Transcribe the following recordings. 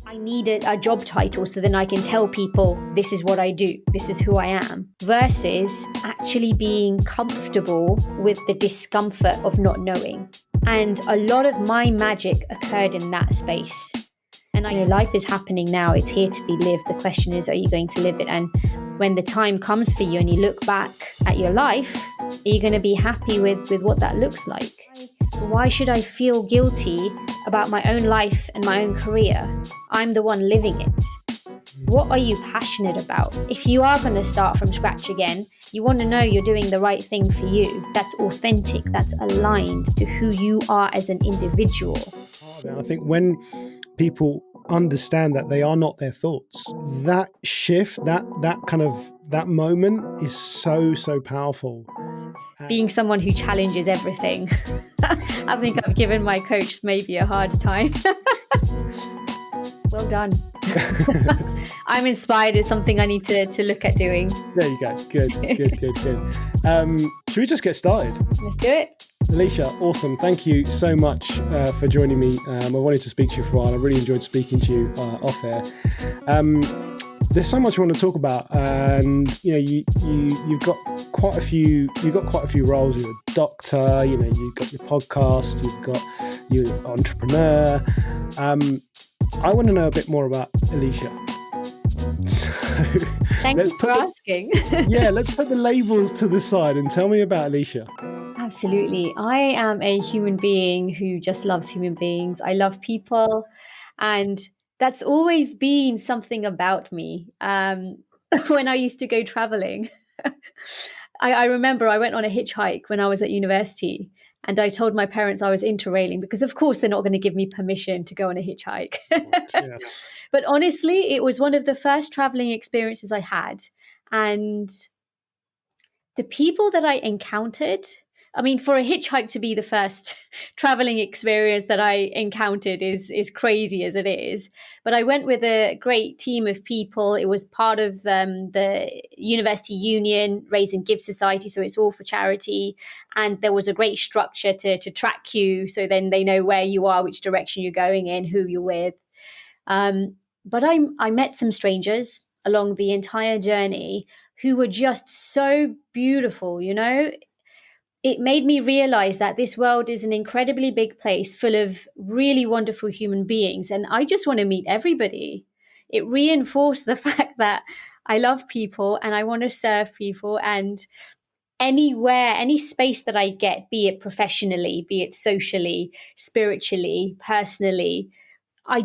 I need a job title so then I can tell people this is what I do, this is who I am, versus actually being comfortable with the discomfort of not knowing. And a lot of my magic occurred in that space. And life is happening now. It's here to be lived. The question is, are you going to live it? And when the time comes for you and you look back at your life, are you going to be happy with what that looks like? Why should I feel guilty about my own life and my own career? I'm the one living it. What are you passionate about? If you are going to start from scratch again, you want to know you're doing the right thing for you. That's authentic. That's aligned to who you are as an individual. I think when people understand that they are not their thoughts, that shift, that moment is so powerful. Being someone who challenges everything. I think I've given my coach maybe a hard time. Well done. I'm inspired. It's something I need to look at doing. There you go. Good. Should we just get started? Let's do it. Alisha, awesome. Thank you so much for joining me. I wanted to speak to you for a while. I really enjoyed speaking to you off air. There's so much I want to talk about, and you've got quite a few roles. You're a doctor, you've got your podcast, you're an entrepreneur. I want to know a bit more about Alisha. So Thank you for asking. Yeah, let's put the labels to the side and tell me about Alisha. Absolutely. I am a human being who just loves human beings. I love people, and that's always been something about me. When I used to go traveling, I remember I went on a hitchhike when I was at university, and I told my parents I was interrailing because, of course, they're not going to give me permission to go on a hitchhike. Yeah. But honestly, it was one of the first traveling experiences I had. And the people that I encountered, I mean, for a hitchhike to be the first traveling experience that I encountered is crazy as it is. But I went with a great team of people. It was part of the University Union Raise and Give Society, so it's all for charity. And there was a great structure to track you, so then they know where you are, which direction you're going in, who you're with. But I met some strangers along the entire journey who were just so beautiful, It made me realize that this world is an incredibly big place full of really wonderful human beings. And I just want to meet everybody. It reinforced the fact that I love people and I want to serve people. And anywhere, any space that I get, be it professionally, be it socially, spiritually, personally, I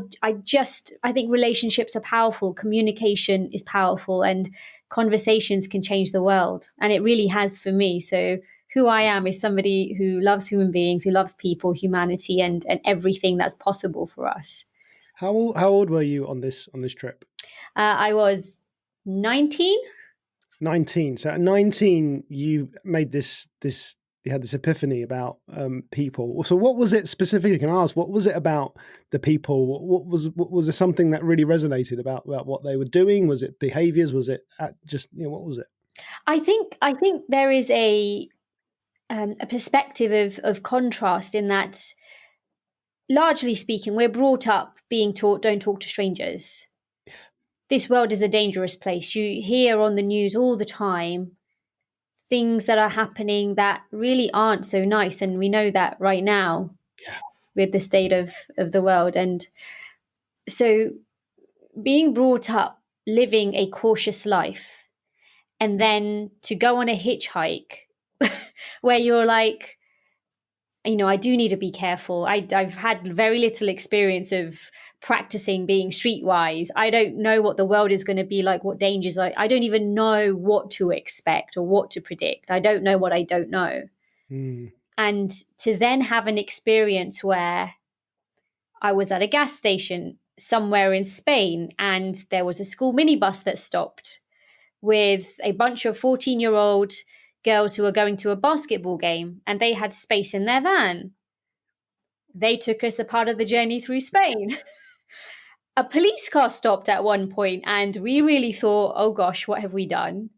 think relationships are powerful. Communication is powerful, and conversations can change the world. And it really has for me. So who I am is somebody who loves human beings, who loves people, humanity, and everything that's possible for us. How old were you on this trip? I was 19. 19. So at 19, you made you had this epiphany about people. So what was it specifically? Can I ask, what was it about the people? What was there something that really resonated about what they were doing? Was it behaviors? Was it what was it? I think there is a perspective of contrast in that, largely speaking, we're brought up being taught, don't talk to strangers. This world is a dangerous place. You hear on the news all the time things that are happening that really aren't so nice. And we know that right now with the state of the world. And so being brought up living a cautious life, and then to go on a hitchhike where you're like, I do need to be careful. I've had very little experience of practicing being streetwise. I don't know what the world is going to be like, what dangers. I don't even know what to expect or what to predict. I don't know what I don't know. And to then have an experience where I was at a gas station somewhere in Spain, and there was a school minibus that stopped with a bunch of 14-year-old girls who were going to a basketball game, and they had space in their van. They took us a part of the journey through Spain. A police car stopped at one point, and we really thought, oh gosh, what have we done?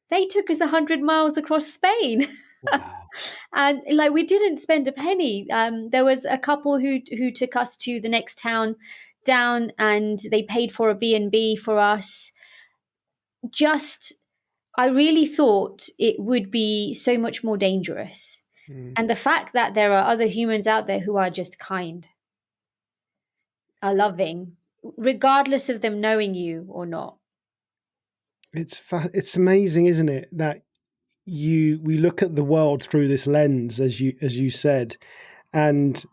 They took us 100 miles across Spain. Wow. And we didn't spend a penny. There was a couple who took us to the next town down and they paid for a B&B for us. Just, I really thought it would be so much more dangerous. Mm. And the fact that there are other humans out there who are just kind, are loving, regardless of them knowing you or not. It's amazing, isn't it, that we look at the world through this lens, as you said, and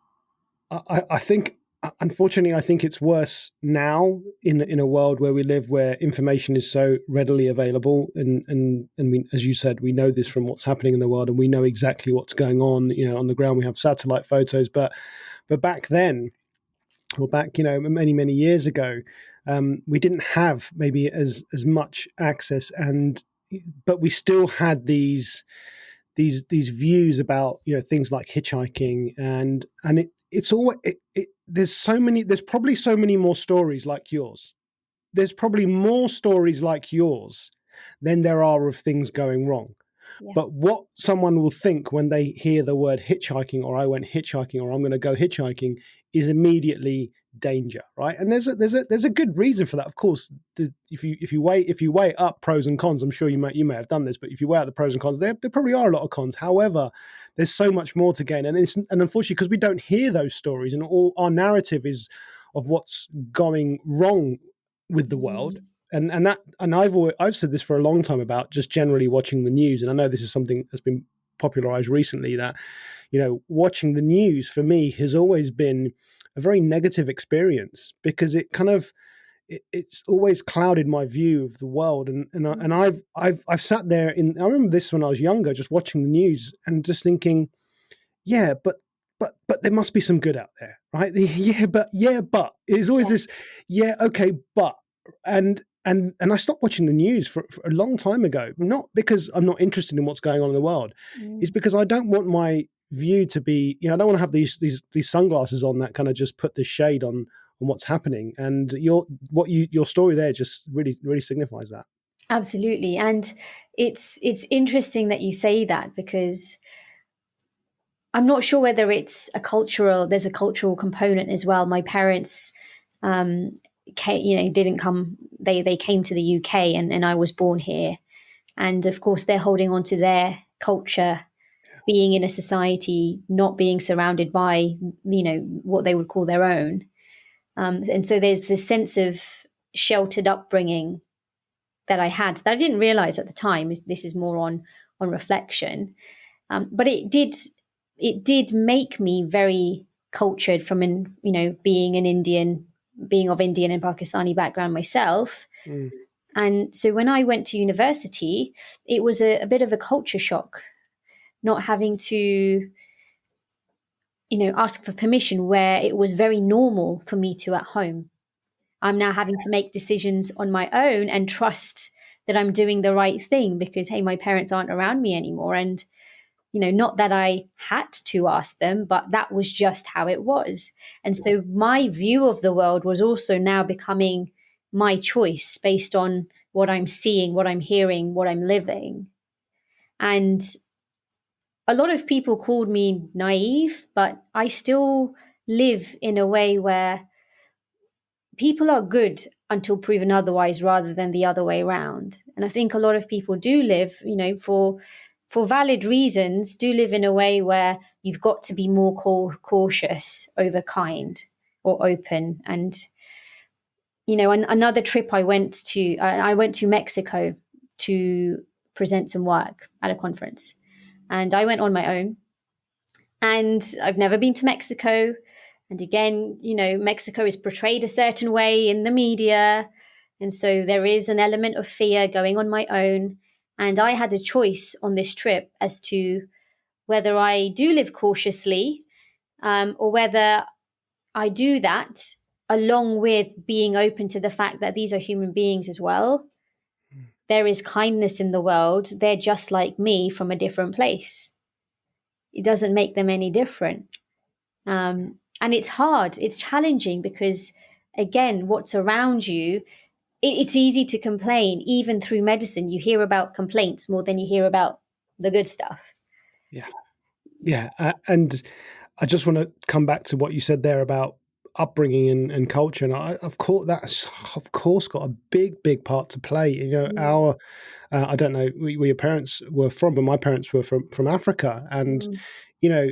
I think, unfortunately, I think it's worse now in a world where we live, where information is so readily available, and we, as you said, we know this from what's happening in the world, and we know exactly what's going on. On the ground, we have satellite photos, but back then, or back, many years ago, we didn't have maybe as much access, but we still had these views about things like hitchhiking, and it's all there's probably so many more stories like yours. There's probably more stories like yours than there are of things going wrong. Yeah. But what someone will think when they hear the word hitchhiking, or I went hitchhiking, or I'm going to go hitchhiking, is immediately danger, right? And there's a good reason for that. Of course, if you weigh up pros and cons, I'm sure you may have done this, but if you weigh out the pros and cons, there probably are a lot of cons. However, there's so much more to gain, and unfortunately, because we don't hear those stories, and all our narrative is of what's going wrong with the world. Mm. And I've said this for a long time about just generally watching the news, and I know this is something that's been popularized recently, that watching the news for me has always been a very negative experience, because it kind of it's always clouded my view of the world, and I've sat there I remember this when I was younger, just watching the news and just thinking, yeah, but there must be some good out there, right? But it's always Yeah. this, yeah, okay, but and I stopped watching the news for a long time ago, not because I'm not interested in what's going on in the world, it's Mm. because I don't want my view to be, I don't want to have these sunglasses on that kind of just put this shade on what's happening. And your story there just really signifies that. Absolutely. And it's interesting that you say that, because I'm not sure whether there's a cultural component as well. My parents didn't come, they came to the UK, and I was born here. And of course they're holding on to their culture, being in a society, not being surrounded by, what they would call their own. And so there's this sense of sheltered upbringing that I had, that I didn't realize at the time. This is more on reflection. But it did make me very cultured from being an Indian, being of Indian and Pakistani background myself. Mm. And so when I went to university, it was a bit of a culture shock, not having to ask for permission, where it was very normal for me to at home. I'm now having to make decisions on my own and trust that I'm doing the right thing, because, hey, my parents aren't around me anymore. And, not that I had to ask them, but that was just how it was. And so my view of the world was also now becoming my choice based on what I'm seeing, what I'm hearing, what I'm living. And a lot of people called me naive, but I still live in a way where people are good until proven otherwise, rather than the other way around. And I think a lot of people do live, for valid reasons, do live in a way where you've got to be more cautious over kind or open. And another trip I went to Mexico to present some work at a conference, and I went on my own. And I've never been to Mexico. And again, Mexico is portrayed a certain way in the media. And so there is an element of fear going on my own. And I had a choice on this trip as to whether I do live cautiously, or whether I do that along with being open to the fact that these are human beings as well. There is kindness in the world. They're just like me from a different place. It doesn't make them any different. And it's hard, it's challenging, because, again, what's around you, it's easy to complain. Even through medicine, you hear about complaints more than you hear about the good stuff. Yeah. And I just want to come back to what you said there about upbringing and culture, and of course that's of course got a big part to play. You know, Mm, our I don't know where your parents were from, but my parents were from Africa, and mm, you know,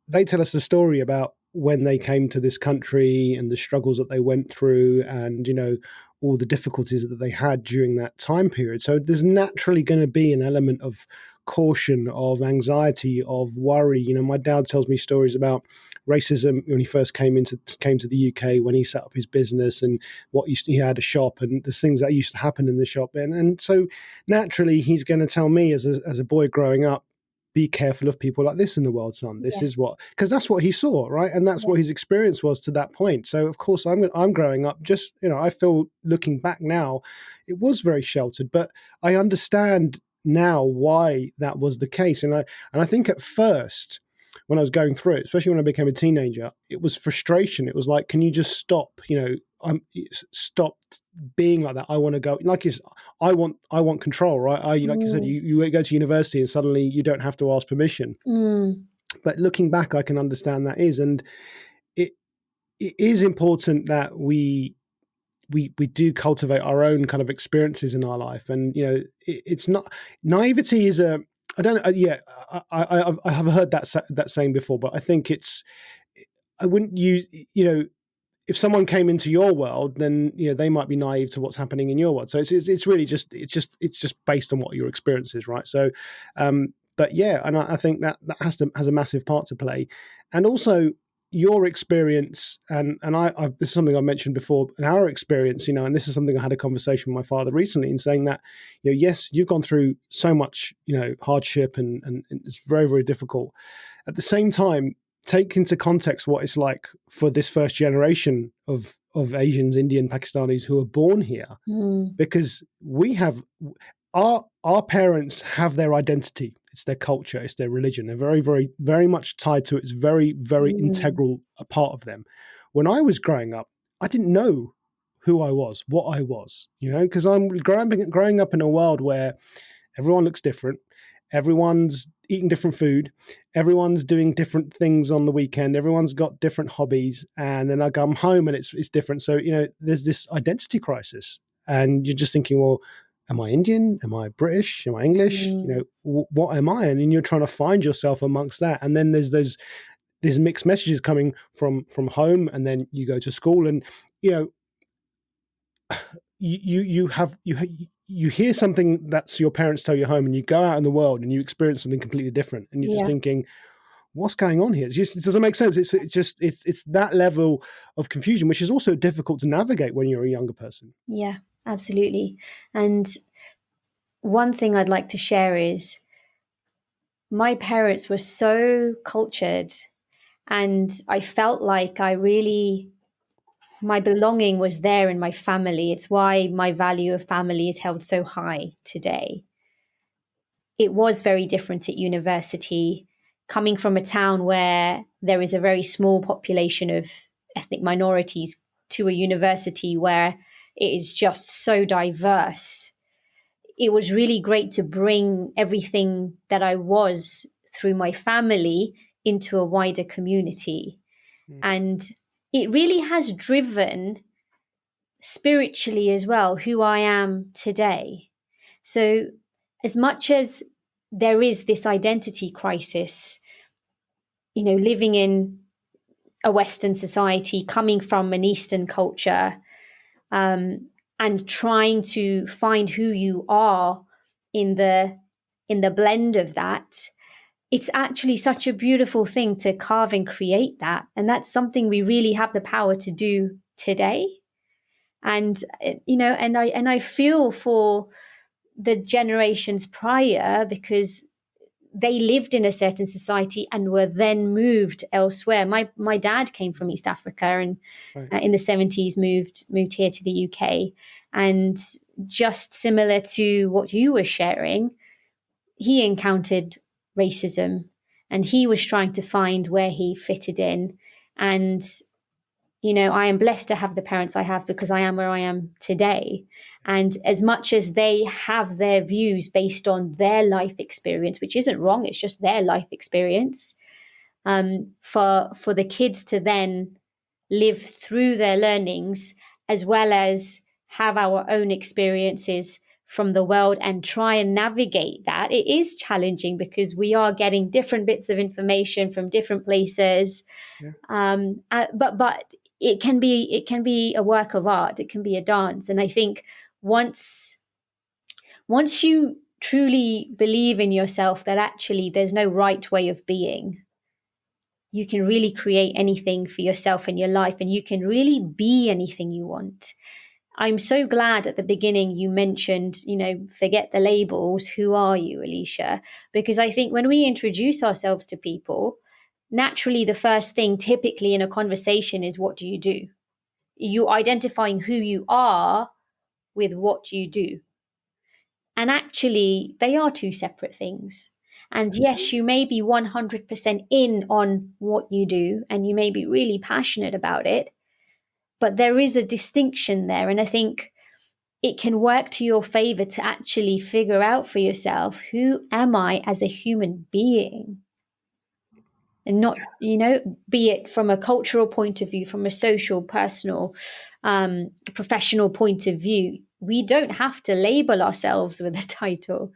they tell us the story about when they came to this country and the struggles that they went through, and you know, all the difficulties that they had during that time period. So there's naturally going to be an element of caution, of anxiety, of worry. You know, my dad tells me stories about racism when he first came to the UK, when he set up his business, and he had a shop, and there's things that used to happen in the shop, and so naturally he's going to tell me as a boy growing up, be careful of people like this in the world, son. This yeah, is what, because that's what he saw, right? And that's yeah, what his experience was to that point. So of course I'm growing up, just, you know, I feel looking back now, it was very sheltered, but I understand now why that was the case. And I think at first, when I was going through it, especially when I became a teenager, it was frustration. It was like, can you just stop? You know, stop being like that. I want to go like it's I want control, right? Like you said, mm, you go to university and suddenly you don't have to ask permission. mm, But looking back, I can understand that is, and it it is important that we do cultivate our own kind of experiences in our life, and you know, it's not naivety is a I don't yeah I have heard that saying before, but I think it's I wouldn't use, you know, if someone came into your world, then you know they might be naive to what's happening in your world. So it's really just it's just based on what your experience is, right? So, but yeah, and I think that has a massive part to play, and also your experience, and this is something I mentioned before, and our experience, you know, and this is something I had a conversation with my father recently, in saying that, you know, yes, you've gone through so much, you know, hardship, and it's very difficult. At the same time, take into context what it's like for this first generation of Asians, Indian, Pakistanis who are born here, mm, because we have our parents have their identity, it's their culture, it's their religion. They're very much tied to it. It's very mm, integral a part of them. When I was growing up, I didn't know who I was, what I was, you know, because I'm growing up in a world where everyone looks different. Everyone's eating different food. Everyone's doing different things on the weekend. Everyone's got different hobbies. And then I come home and it's different. So, you know, there's this identity crisis. And you're just thinking, well, am I Indian? Am I British? Am I English? You mm, know, what am I? And then you're trying to find yourself amongst that. And then there's mixed messages coming from home, and then you go to school, and you know, you hear something that's your parents tell you home, and you go out in the world and you experience something completely different, and you're just yeah, thinking, what's going on here? It doesn't make sense. It's that level of confusion, which is also difficult to navigate when you're a younger person. yeah, absolutely. And one thing I'd like to share is my parents were so cultured, and I felt like my belonging was there in my family. It's why my value of family is held so high today. It was very different at university, coming from a town where there is a very small population of ethnic minorities to a university where it is just so diverse. It was really great to bring everything that I was through my family into a wider community. Mm. And it really has driven spiritually as well who I am today. So, as much as there is this identity crisis, you know, living in a Western society, coming from an Eastern culture, um, and trying to find who you are in the blend of that, it's actually such a beautiful thing to carve and create that, and that's something we really have the power to do today. And you know, and I feel for the generations prior, because they lived in a certain society and were then moved elsewhere. My dad came from East Africa, and Right. in the 70s moved here to the UK. And just similar to what you were sharing, he encountered racism, and he was trying to find where he fitted in. And you know, I am blessed to have the parents I have, because I am where I am today. And as much as they have their views based on their life experience, which isn't wrong, it's just their life experience, for the kids to then live through their learnings as well as have our own experiences from the world and try and navigate that. It is challenging because we are getting different bits of information from different places. Yeah. But it can be a work of art. It can be a dance. And I think once you truly believe in yourself that actually there's no right way of being, you can really create anything for yourself in your life, and you can really be anything you want. I'm so glad at the beginning you mentioned, forget the labels. Who are you, Alisha? Because I think when we introduce ourselves to people, naturally the first thing typically in a conversation is, what do you do? You identifying who you are with what you do. And actually, they are two separate things. And yes, you may be 100% in on what you do, and you may be really passionate about it, but there is a distinction there. And I think it can work to your favor to actually figure out for yourself, who am I as a human being? And not, be it from a cultural point of view, from a social, personal, professional point of view. We don't have to label ourselves with a title.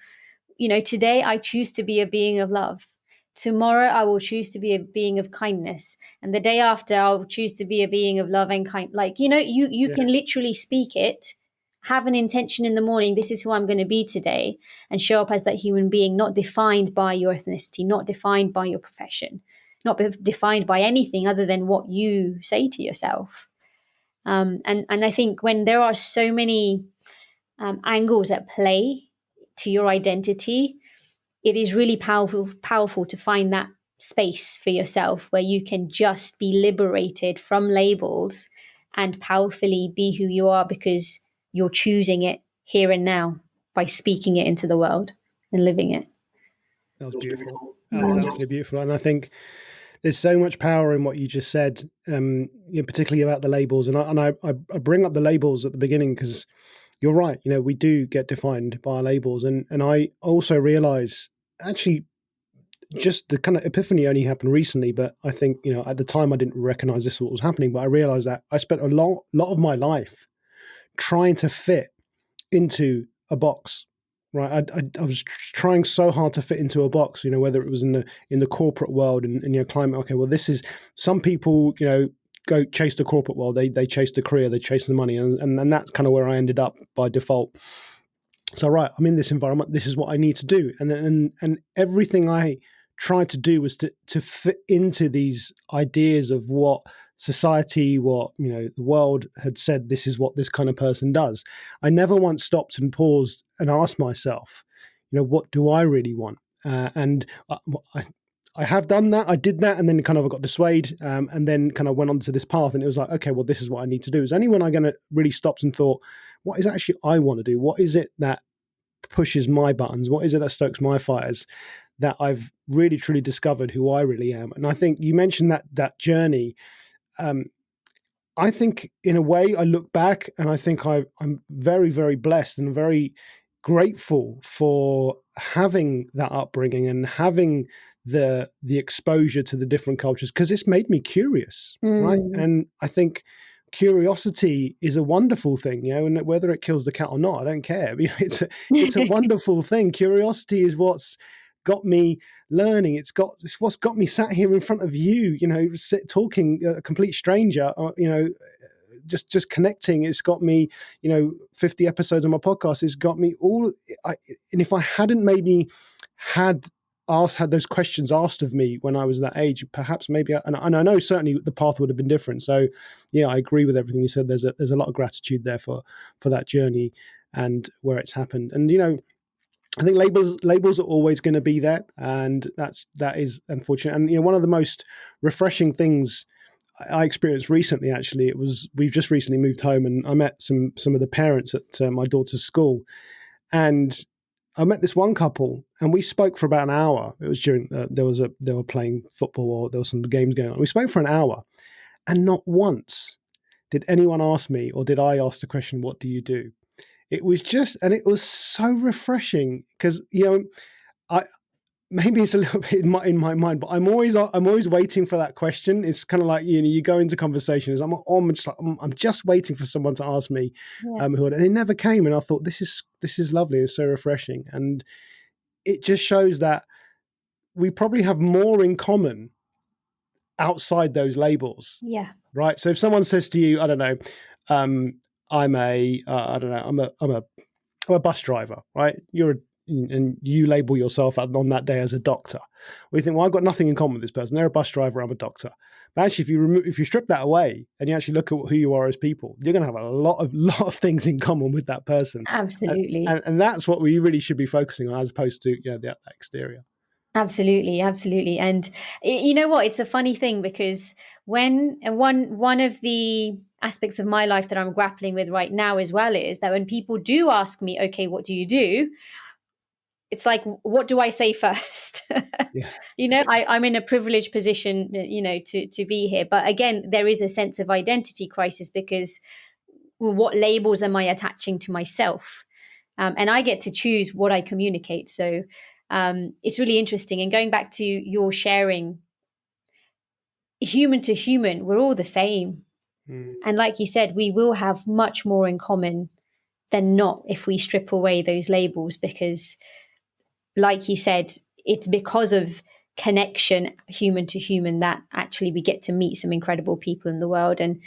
Today I choose to be a being of love. Tomorrow I will choose to be a being of kindness. And the day after I'll choose to be a being of love and kind. You Yeah. can literally speak it, have an intention in the morning, this is who I'm going to be today, and show up as that human being, not defined by your ethnicity, not defined by your profession, not defined by anything other than what you say to yourself. And I think when there are so many angles at play to your identity, it is really powerful to find that space for yourself where you can just be liberated from labels and powerfully be who you are, because you're choosing it here and now by speaking it into the world and living it. That was beautiful. That was absolutely beautiful. And I think there's so much power in what you just said, particularly about the labels. And I bring up the labels at the beginning because you're right. We do get defined by our labels. And I also realize, actually, just the kind of epiphany only happened recently, but I think, at the time I didn't recognize this was what was happening, but I realized that I spent a lot of my life trying to fit into a box. Right, I was trying so hard to fit into a box. Whether it was in the corporate world and climate. Okay, well, this is, some people go chase the corporate world. They chase the career, they chase the money, and that's kind of where I ended up by default. So right, I'm in this environment. This is what I need to do, and everything I tried to do was to fit into these ideas of what society, what the world had said. This is what this kind of person does. I never once stopped and paused and asked myself, what do I really want? And I have done that. I did that, and then kind of I got dissuaded, and then kind of went onto this path. And it was like, okay, well, this is what I need to do. It's only when I really stopped and thought, what is actually I want to do? What is it that pushes my buttons? What is it that stokes my fires? That I've really truly discovered who I really am. And I think you mentioned that journey. I think in a way I look back and I think I'm very, very blessed and very grateful for having that upbringing and having the exposure to the different cultures, because it's made me curious, right? And I think curiosity is a wonderful thing, and whether it kills the cat or not, I don't care. It's a wonderful thing. Curiosity is what's got me learning. It's what's got me sat here in front of you, talking, a complete stranger, just connecting. It's got me, 50 episodes on my podcast. It's got me all. And if I hadn't maybe had those questions asked of me when I was that age, perhaps maybe, and I know certainly the path would have been different. So yeah, I agree with everything you said. There's a lot of gratitude there for that journey and where it's happened. And I think labels are always going to be there, and that is unfortunate. And one of the most refreshing things I experienced recently, actually, we've just recently moved home, and I met some of the parents at my daughter's school, and I met this one couple, and we spoke for about an hour. It was during they were playing football, or there were some games going on. We spoke for an hour, and not once did anyone ask me, or did I ask the question, "What do you do?" It was so refreshing because maybe it's a little bit in my mind, but I'm always waiting for that question. It's kind of like, you know, you go into conversations. I'm just waiting for someone to ask me, Yeah. and it never came. And I thought, this is lovely. It's so refreshing, and it just shows that we probably have more in common outside those labels, Yeah. right? So if someone says to you, I don't know, I'm a, I don't know, I'm a bus driver, right? And you label yourself on that day as a doctor. Well, you think, well, I've got nothing in common with this person. They're a bus driver. I'm a doctor. But actually, if you strip that away and you actually look at who you are as people, you're going to have a lot of things in common with that person, Absolutely. and that's what we really should be focusing on, as opposed to, you know, the exterior. Absolutely, absolutely. And you know what? It's a funny thing because when and one of the aspects of my life that I'm grappling with right now as well is that when people do ask me, okay, what do you do? It's like, what do I say first? Yeah, You know, I'm in a privileged position, you know, to be here. But again, there is a sense of identity crisis because, well, what labels am I attaching to myself? And I get to choose what I communicate. So it's really interesting. And going back to your sharing, human to human, we're all the same. mm, And like you said, we will have much more in common than not if we strip away those labels, because like you said, it's because of connection, human to human, that actually we get to meet some incredible people in the world and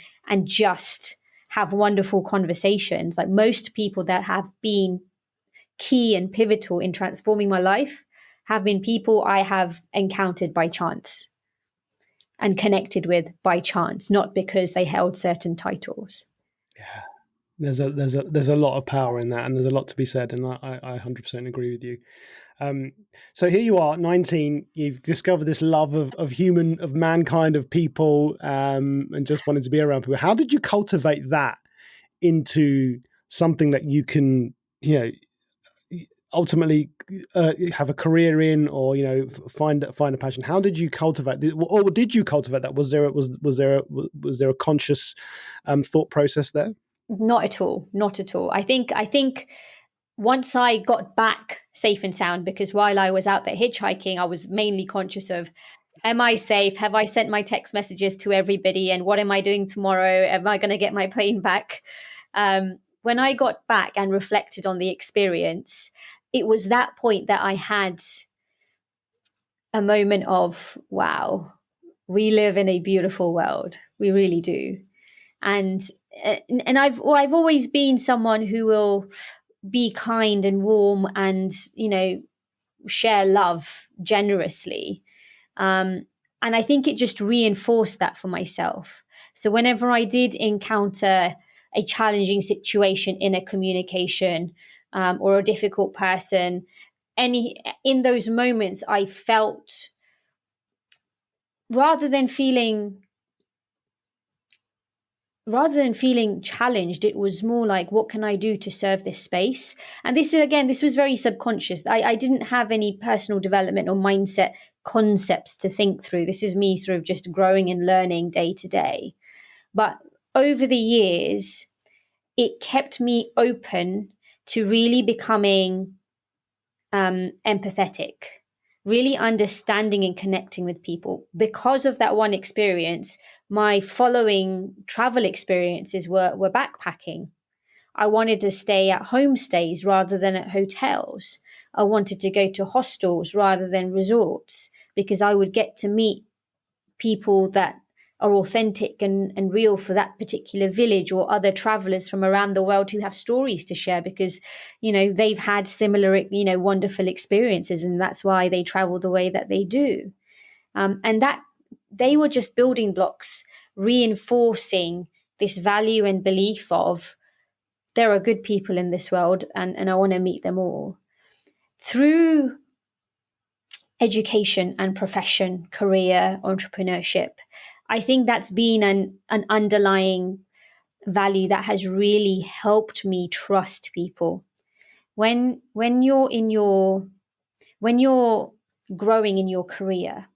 just have wonderful conversations. Like most people that have been key and pivotal in transforming my life have been people I have encountered by chance and connected with by chance, not because they held certain titles. yeah. There's a lot of power in that, and there's a lot to be said, and I 100% agree with you. Um, so here you are, 19. You've discovered this love of mankind, of people, and just wanted to be around people. How did you cultivate that into something that you can, you know, ultimately have a career in, or, you know, find a passion? How did you cultivate, or did you cultivate that? Was there a conscious thought process there? Not at all. Not at all. I think once I got back safe and sound, because while I was out there hitchhiking, I was mainly conscious of, am I safe? Have I sent my text messages to everybody? And what am I doing tomorrow? Am I going to get my plane back? When I got back and reflected on the experience, it was that point that I had a moment of, wow, we live in a beautiful world. We really do. And I've always been someone who will be kind and warm and, you know, share love generously. And I think it just reinforced that for myself. So whenever I did encounter a challenging situation in a communication, or a difficult person, any in those moments, I felt, rather than feeling rather than feeling challenged, it was more like, what can I do to serve this space? And this is, again, this was very subconscious. I didn't have any personal development or mindset concepts to think through. This is me sort of just growing and learning day to day. But over the years, it kept me open to really becoming empathetic, really understanding and connecting with people. Because of that one experience, my following travel experiences were backpacking. I wanted to stay at homestays rather than at hotels. I wanted to go to hostels rather than resorts, because I would get to meet people that are authentic and real for that particular village, or other travelers from around the world who have stories to share, because, you know, they've had similar, you know, wonderful experiences, and that's why they travel the way that they do. And that they were just building blocks reinforcing this value and belief of, there are good people in this world, and I want to meet them all. Through education and profession, career, entrepreneurship, I think that's been an underlying value that has really helped me trust people. When you're in your when you're growing in your career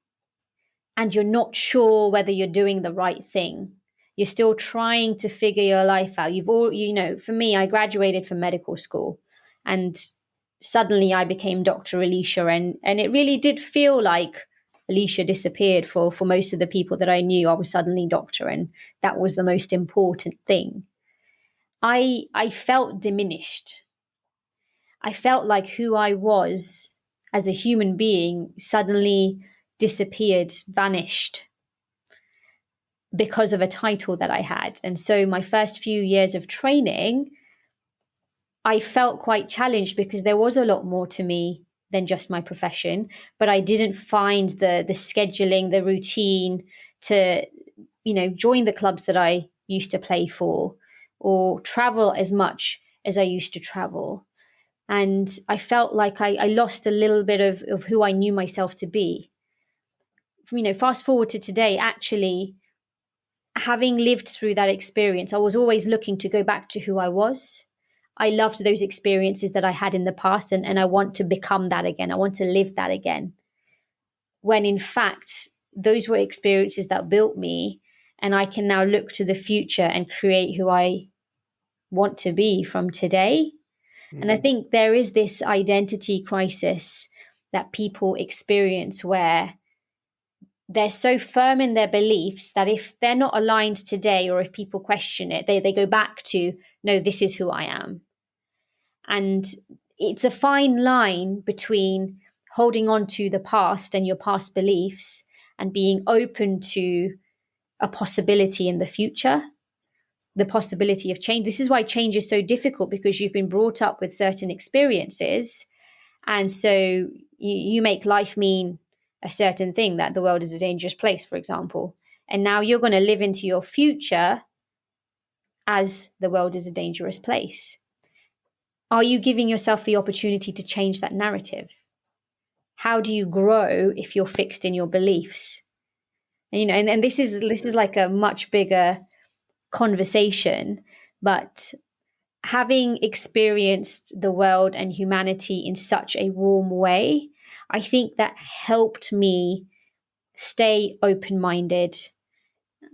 and you're not sure whether you're doing the right thing, you're still trying to figure your life out. You've all, you know, for me, I graduated from medical school, and suddenly I became Dr. Alisha, and it really did feel like Alisha disappeared for most of the people that I knew. I was suddenly doctor, and that was the most important thing. I felt diminished. I felt like who I was as a human being suddenly disappeared, vanished because of a title that I had. And so my first few years of training, I felt quite challenged because there was a lot more to me than just my profession, but I didn't find the scheduling, the routine to, join the clubs that I used to play for or travel as much as I used to travel. And I felt like I lost a little bit of who I knew myself to be. Fast forward to today, actually, having lived through that experience, I was always looking to go back to who I was. I loved those experiences that I had in the past, and I want to become that again. I want to live that again. When in fact, those were experiences that built me, and I can now look to the future and create who I want to be from today. And I think there is this identity crisis that people experience where they're so firm in their beliefs that if they're not aligned today, or if people question it, they go back to, no, this is who I am. And it's a fine line between holding on to the past and your past beliefs and being open to a possibility in the future, the possibility of change. This is why change is so difficult, because you've been brought up with certain experiences. And so you make life mean a certain thing, that the world is a dangerous place, for example. And now you're going to live into your future as the world is a dangerous place. Are you giving yourself the opportunity to change that narrative? How do you grow if you're fixed in your beliefs? And this is like a much bigger conversation, but having experienced the world and humanity in such a warm way, I think that helped me stay open-minded.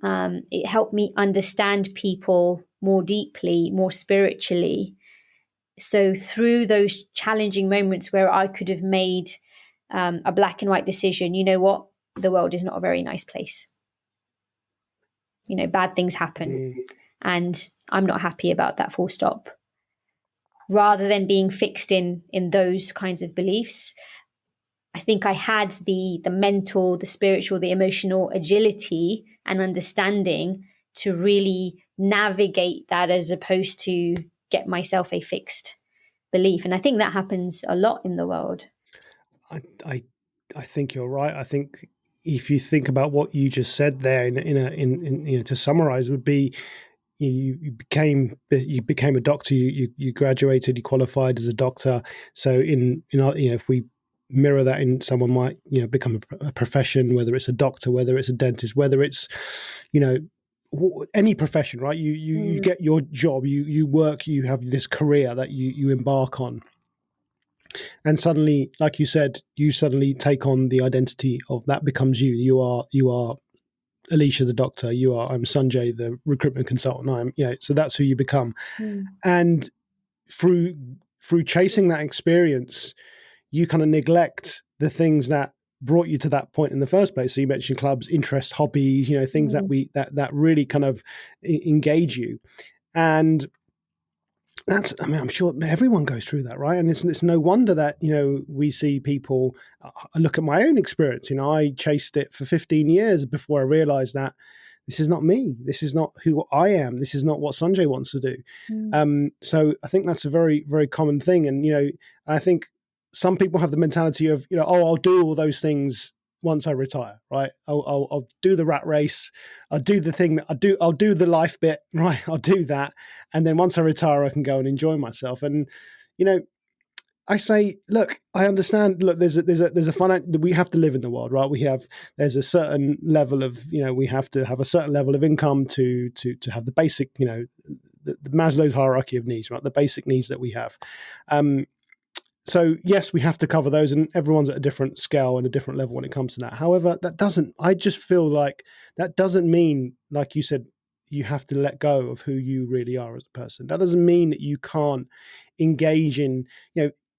It helped me understand people more deeply, more spiritually. So through those challenging moments where I could have made a black and white decision, you know what? The world is not a very nice place. Bad things happen. And I'm not happy about that, full stop. Rather than being fixed in those kinds of beliefs, I think I had the mental, the spiritual, the emotional agility and understanding to really navigate that, as opposed to get myself a fixed belief. And I think that happens a lot in the world. I think you're right. I think if you think about what you just said there, in to summarize, would be you became a doctor. You graduated. You qualified as a doctor. So if we mirror that in, someone might become a profession, whether it's a doctor, whether it's a dentist, whether it's any profession, right? You get your job. You work. You have this career that you embark on. And suddenly, like you said, you suddenly take on the identity of that becomes you. You are Alisha the doctor. I'm Sanjay the recruitment consultant. So that's who you become. And through chasing that experience, you kind of neglect the things that brought you to that point in the first place. So you mentioned clubs, interests, hobbies, things that really kind of engage you. And I'm sure everyone goes through that, right? And it's no wonder that, we see people. I look at my own experience. I chased it for 15 years before I realized that this is not me. This is not who I am. This is not what Sanjay wants to do. So I think that's a very, very common thing. And, I think some people have the mentality of, I'll do all those things once I retire, right? I'll do the rat race. I'll do the thing that I'll do the life bit, right? I'll do that. And then once I retire, I can go and enjoy myself. And, I say, look, I understand. Look, there's a finance. We have to live in the world, right? There's a certain level of, we have to have a certain level of income to have the basic, the Maslow's hierarchy of needs, right? The basic needs that we have. So yes, we have to cover those, and everyone's at a different scale and a different level when it comes to that. However, I just feel like that doesn't mean, like you said, you have to let go of who you really are as a person. That doesn't mean that you can't engage in,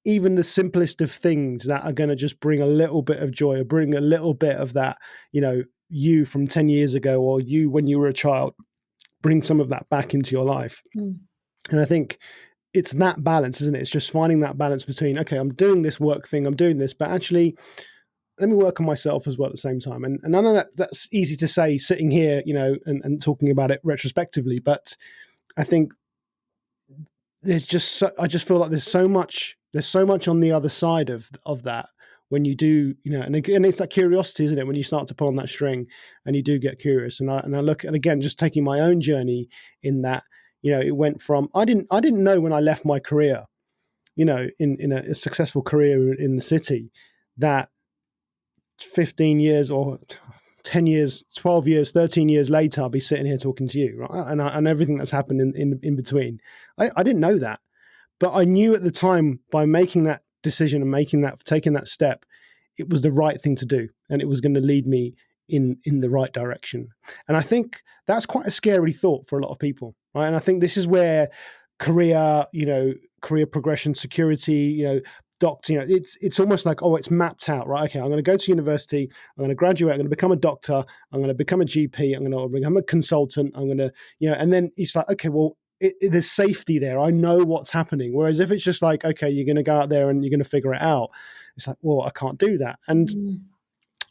even the simplest of things that are going to just bring a little bit of joy or bring a little bit of that, you from 10 years ago, or you when you were a child, bring some of that back into your life. And I think it's that balance, isn't it? It's just finding that balance between, okay, I'm doing this work thing, I'm doing this, but actually let me work on myself as well at the same time. And none of that's easy to say sitting here, and talking about it retrospectively. But I think I just feel like there's so much on the other side of that when you do, and again, it's that curiosity, isn't it? When you start to pull on that string and you do get curious. And I look, and again, just taking my own journey in that, it went from, I didn't know when I left my career, in a successful career in the city, that 15 years or 10 years, 12 years, 13 years later, I'll be sitting here talking to you, right? And everything that's happened in between. I didn't know that, but I knew at the time, by making that decision and taking that step, it was the right thing to do. And it was going to lead me in the right direction. And I think that's quite a scary thought for a lot of people, right? And I think this is where career progression, security, doctor, it's almost like, it's mapped out, right? Okay, I'm going to go to university, I'm going to graduate, I'm going to become a doctor, I'm going to become a GP, I'm going to become a consultant, I'm going to, and then it's like, okay, well, there's safety there. I know what's happening. Whereas if it's just like, okay, you're going to go out there and you're going to figure it out, it's like, well, I can't do that. And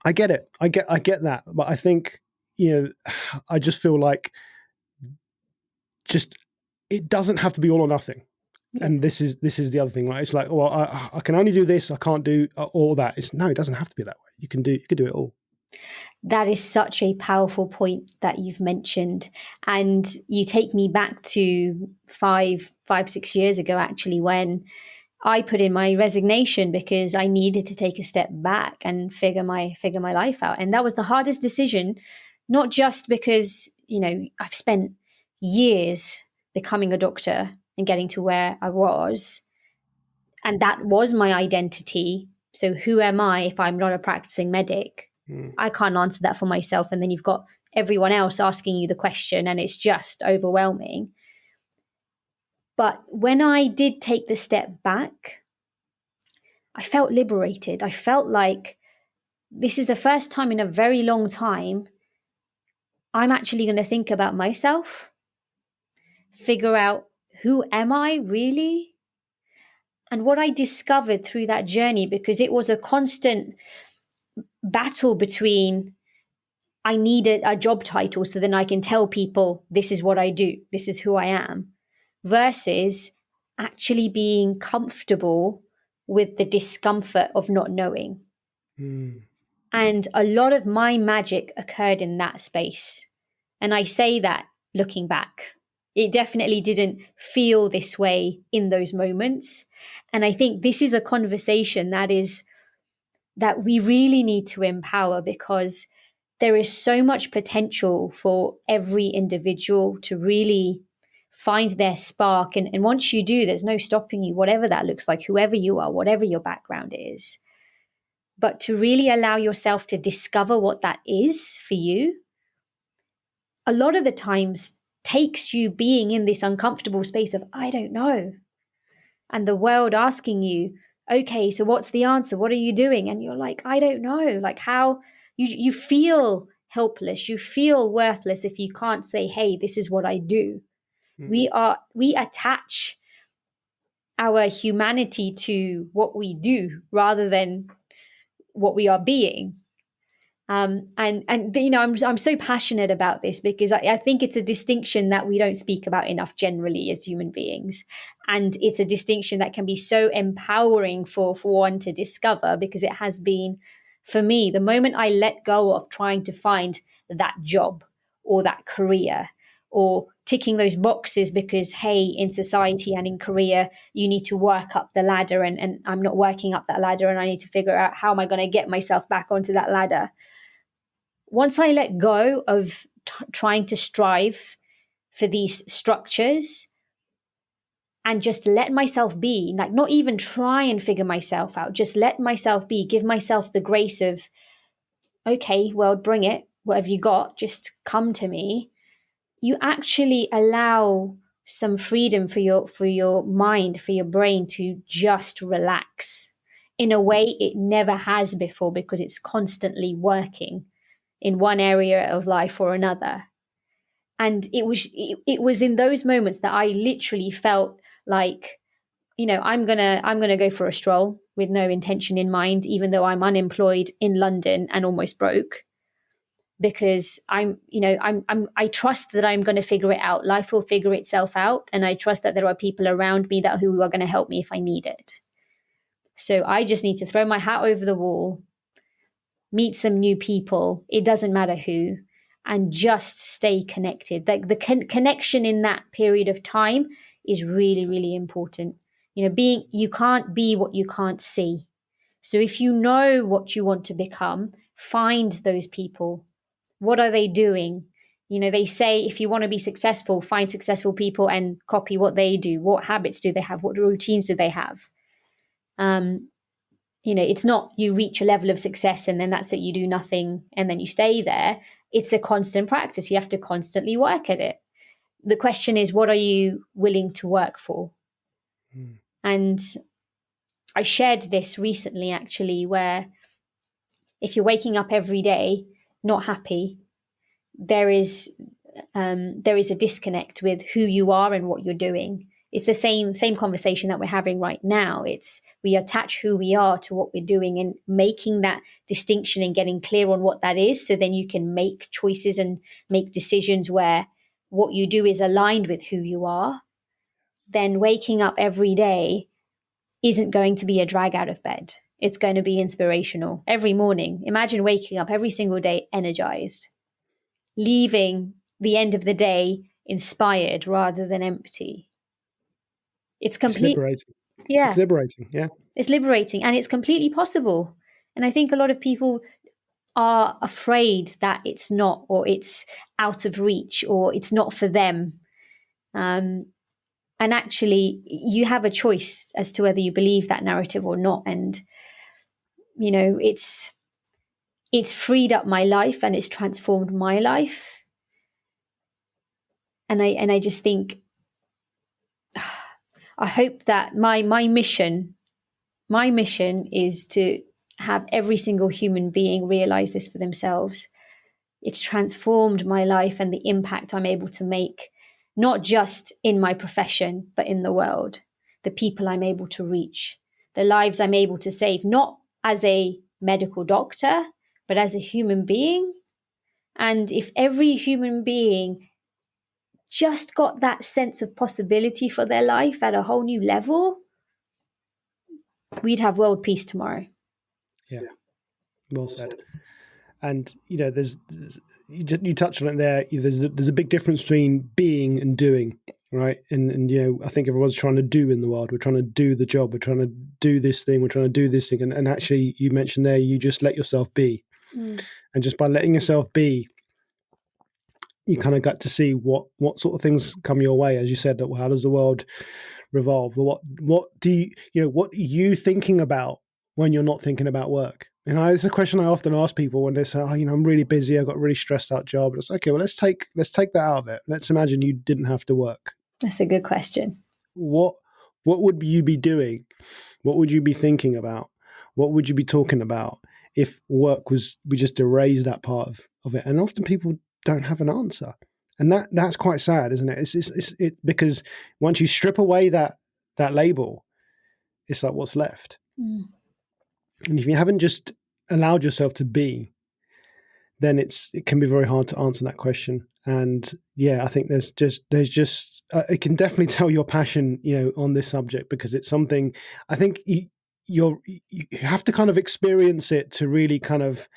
I get it. I get that. But I think, I just feel like it doesn't have to be all or nothing. Yeah. And this is the other thing, right? It's like, well, I can only do this. I can't do all that. No, it doesn't have to be that way. You can do it all. That is such a powerful point that you've mentioned. And you take me back to 6 years ago, actually, when I put in my resignation because I needed to take a step back and figure my life out. And that was the hardest decision, not just because, I've spent years becoming a doctor and getting to where I was, and that was my identity. So who am I if I'm not a practicing medic? I can't answer that for myself. And then you've got everyone else asking you the question, and it's just overwhelming. But when I did take the step back, I felt liberated. I felt like this is the first time in a very long time I'm actually going to think about myself, figure out who am I really? And what I discovered through that journey, because it was a constant battle between, I need a job title so then I can tell people this is what I do, this is who I am, versus actually being comfortable with the discomfort of not knowing. And a lot of my magic occurred in that space. And I say that looking back. It definitely didn't feel this way in those moments. And I think this is a conversation that we really need to empower, because there is so much potential for every individual to really find their spark. And once you do, there's no stopping you, whatever that looks like, whoever you are, whatever your background is. But to really allow yourself to discover what that is for you, a lot of the times takes you being in this uncomfortable space of, I don't know. And the world asking you, okay, so what's the answer? What are you doing? And you're like, I don't know. Like, how you feel helpless, you feel worthless if you can't say, hey, this is what I do. We attach our humanity to what we do rather than what we are being. I'm so passionate about this because I think it's a distinction that we don't speak about enough generally as human beings. And it's a distinction that can be so empowering for one to discover, because it has been, for me, the moment I let go of trying to find that job or that career or ticking those boxes because, hey, in society and in career, you need to work up the ladder and I'm not working up that ladder and I need to figure out how am I going to get myself back onto that ladder. Once I let go of trying to strive for these structures and just let myself be, like not even try and figure myself out, just let myself be, give myself the grace of, okay, world, bring it, whatever you got, just come to me. You actually allow some freedom for your mind, for your brain to just relax in a way it never has before, because it's constantly working in one area of life or another. And it was in those moments that I literally felt like, I'm gonna go for a stroll with no intention in mind, even though I'm unemployed in London and almost broke, because I trust that I'm going to figure it out. Life will figure itself out, and I trust that there are people around me who are going to help me if I need it. So I just need to throw my hat over the wall, meet some new people. It doesn't matter who, and just stay connected. Like the connection in that period of time is really, really important. You can't be what you can't see. So if you know what you want to become, find those people. What are they doing? They say if you want to be successful, find successful people and copy what they do. What habits do they have? What routines do they have? It's not you reach a level of success and then that's it, you do nothing and then you stay there. It's a constant practice. You have to constantly work at it. The question is, what are you willing to work for? And I shared this recently, actually, where if you're waking up every day not happy, there is a disconnect with who you are and what you're doing. It's the same conversation that we're having right now. It's we attach who we are to what we're doing, and making that distinction and getting clear on what that is, so then you can make choices and make decisions where what you do is aligned with who you are. Then waking up every day isn't going to be a drag out of bed. It's going to be inspirational every morning. Imagine waking up every single day energized, leaving the end of the day inspired rather than empty. It's liberating. Yeah. It's liberating. Yeah. It's liberating, and it's completely possible. And I think a lot of people are afraid that it's not, or it's out of reach, or it's not for them. And actually, you have a choice as to whether you believe that narrative or not. And, it's freed up my life and it's transformed my life. And I just think, I hope that my mission is to have every single human being realize this for themselves. It's transformed my life and the impact I'm able to make, not just in my profession, but in the world, the people I'm able to reach, the lives I'm able to save, not as a medical doctor, but as a human being. And if every human being just got that sense of possibility for their life at a whole new level, we'd have world peace tomorrow. Yeah, well said. And there's you touched on it there. There's a big difference between being and doing, right? And I think everyone's trying to do in the world. We're trying to do the job. We're trying to do this thing. We're trying to do this thing. And actually, you mentioned there, you just let yourself be, and just by letting yourself be, you kind of got to see what sort of things come your way. As you said, that how does the world revolve? Well, what are you thinking about when you're not thinking about work? It's a question I often ask people when they say, I'm really busy, I've got a really stressed out job. It's okay, well, let's take that out of it. Let's imagine you didn't have to work. That's a good question. What would you be doing? What would you be thinking about? What would you be talking about if work we just erased that part of it? And often people don't have an answer. And that's quite sad, isn't it? It's because once you strip away that label, it's like, what's left? And if you haven't just allowed yourself to be, then it can be very hard to answer that question. And yeah, I think there's just it can definitely tell your passion, on this subject, because it's something I think you have to kind of experience it to really kind of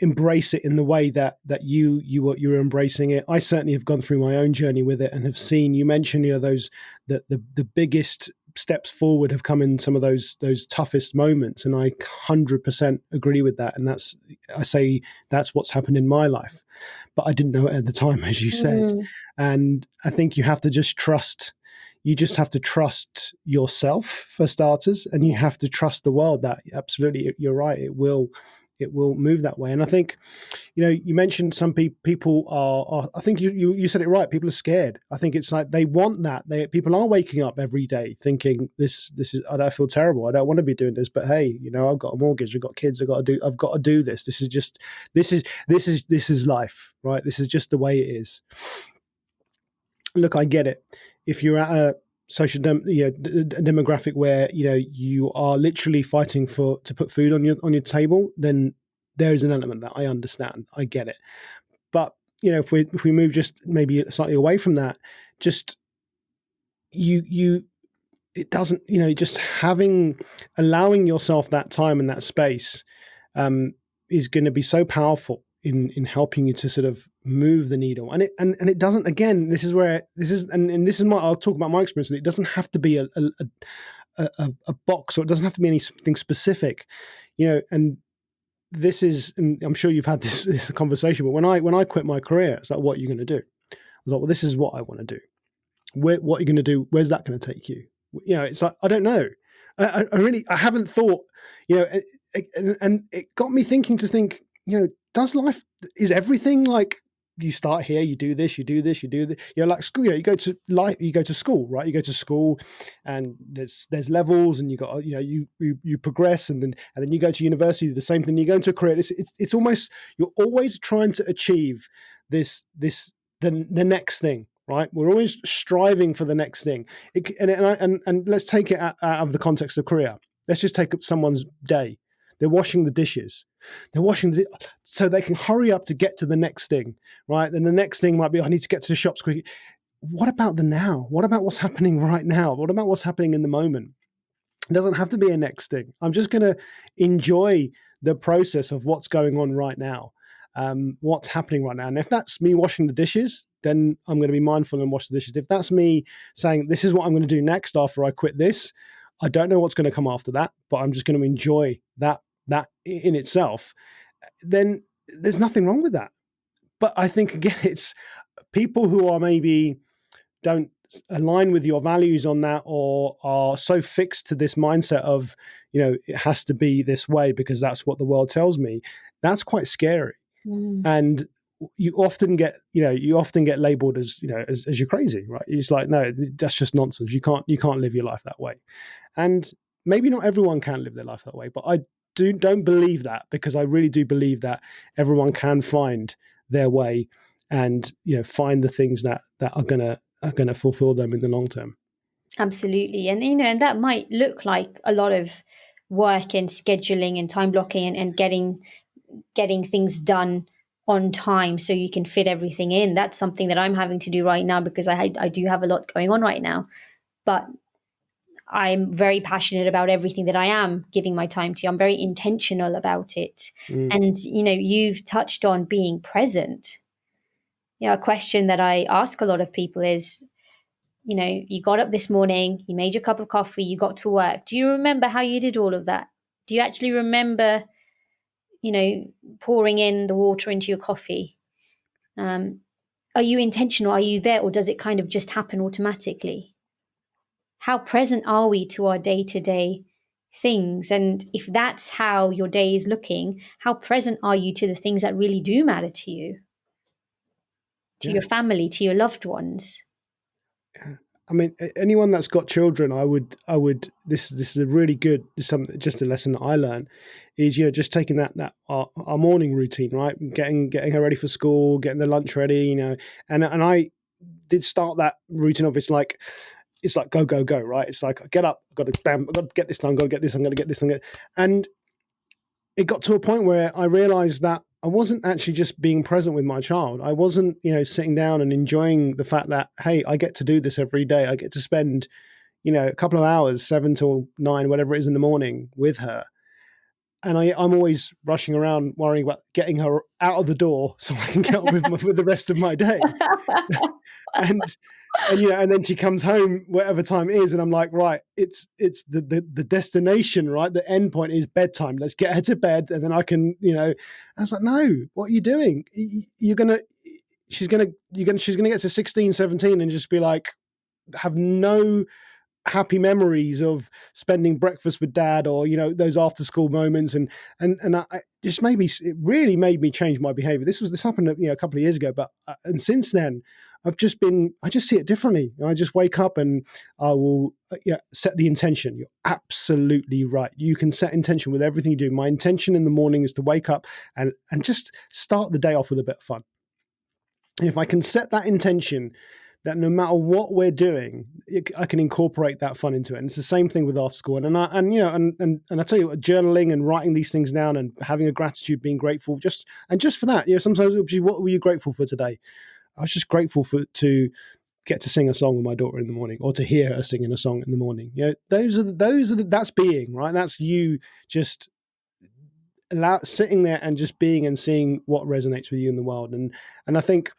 embrace it in the way that you're embracing it. I certainly have gone through my own journey with it and have seen, you mentioned, those the biggest steps forward have come in some of those toughest moments, and I 100% agree with that. And that's what's happened in my life, but I didn't know it at the time, as you said. And I think you have to just trust. You just have to trust yourself for starters, and you have to trust the world that absolutely, you're right, it will it will move that way. And I think, you mentioned some people are, I think you said it right. People are scared. I think it's like they want that. People are waking up every day thinking this is, I feel terrible. I don't want to be doing this, but hey, I've got a mortgage, I've got kids, I've got to do this. This is life, right? This is just the way it is. Look, I get it. If you're at a social demographic where you are literally fighting to put food on your table, then there is an element that I understand. I get it. But if we move just maybe slightly away from that, just it doesn't, just allowing yourself that time and that space is going to be so powerful in helping you to sort of move the needle. And it doesn't, again, this is I'll talk about my experience. It doesn't have to be a box, or it doesn't have to be anything specific, and this is, and I'm sure you've had this conversation, but when I quit my career, it's like, what are you going to do? I was like, well, this is what I want to do. What are you going to do? Where's that going to take you? It's like, I don't know. I haven't thought, and it got me thinking, is everything like, you start here, you do this, you do this, you do this, like school, you go to school, right? You go to school and there's levels, and you got, you progress, and then you go to university, the same thing, you go into a career. It's almost, you're always trying to achieve the next thing, right? We're always striving for the next thing. And let's take it out of the context of career. Let's just take up someone's day. They're washing the dishes. So they can hurry up to get to the next thing, right? And the next thing might be, I need to get to the shops quickly. What about the now? What about what's happening right now? What about what's happening in the moment? It doesn't have to be a next thing. I'm just going to enjoy the process of what's going on right now, what's happening right now. And if that's me washing the dishes, then I'm going to be mindful and wash the dishes. If that's me saying, this is what I'm going to do next after I quit this, I don't know what's going to come after that, but I'm just going to enjoy that in itself, then there's nothing wrong with that. But I think, again, it's people who are maybe don't align with your values on that, or are so fixed to this mindset of, it has to be this way because that's what the world tells me. That's quite scary. And you often get labeled as, as you're crazy, right? It's like, no, that's just nonsense. You can't live your life that way. And maybe not everyone can live their life that way, but I don't believe that, because I really do believe that everyone can find their way and find the things that are gonna fulfill them in the long term. Absolutely. And and that might look like a lot of work and scheduling and time blocking and getting things done on time so you can fit everything in. That's something that I'm having to do right now, because I do have a lot going on right now. But I'm very passionate about everything that I am giving my time to. I'm very intentional about it. And, you've touched on being present. A question that I ask a lot of people is, you got up this morning, you made your cup of coffee, you got to work. Do you remember how you did all of that? Do you actually remember, pouring in the water into your coffee? Are you intentional? Are you there? Or does it kind of just happen automatically? How present are we to our day-to-day things? And if that's how your day is looking, how present are you to the things that really do matter to you, to your family, to your loved ones? I mean, anyone that's got children, I would. This is a really good. Just a lesson that I learned is, just taking that our morning routine, right? Getting her ready for school, getting the lunch ready, and I did start that routine of, it's like go, right? It's like, get up, I've got to get this done, got to get this, I'm going to get this, and it got to a point where I realized that I wasn't actually just being present with my child. I wasn't, sitting down and enjoying the fact that, hey, I get to do this every day. I get to spend, a couple of hours, 7 till 9, whatever it is in the morning, with her. And I'm always rushing around worrying about getting her out of the door so I can get on with the rest of my day. and then she comes home whatever time it is, and I'm like, right, it's the destination, right? The end point is bedtime. Let's get her to bed, and then I can, I was like, no, what are you doing? She's gonna get to 16, 17 and just be like, have no happy memories of spending breakfast with dad, or those after school moments, and I just it really made me change my behavior. This happened a couple of years ago, but and since then I just see it differently. I just wake up and I will set the intention. You're absolutely right. You can set intention with everything you do. My intention in the morning is to wake up and just start the day off with a bit of fun. And if I can set that intention, that no matter what we're doing, I can incorporate that fun into it. And it's the same thing with after school. And I tell you what, journaling and writing these things down and having a gratitude, being grateful, just for that. Sometimes it'll be, what were you grateful for today? I was just grateful to get to sing a song with my daughter in the morning, or to hear her singing a song in the morning. That's being, right. That's you just sitting there and just being and seeing what resonates with you in the world. And I think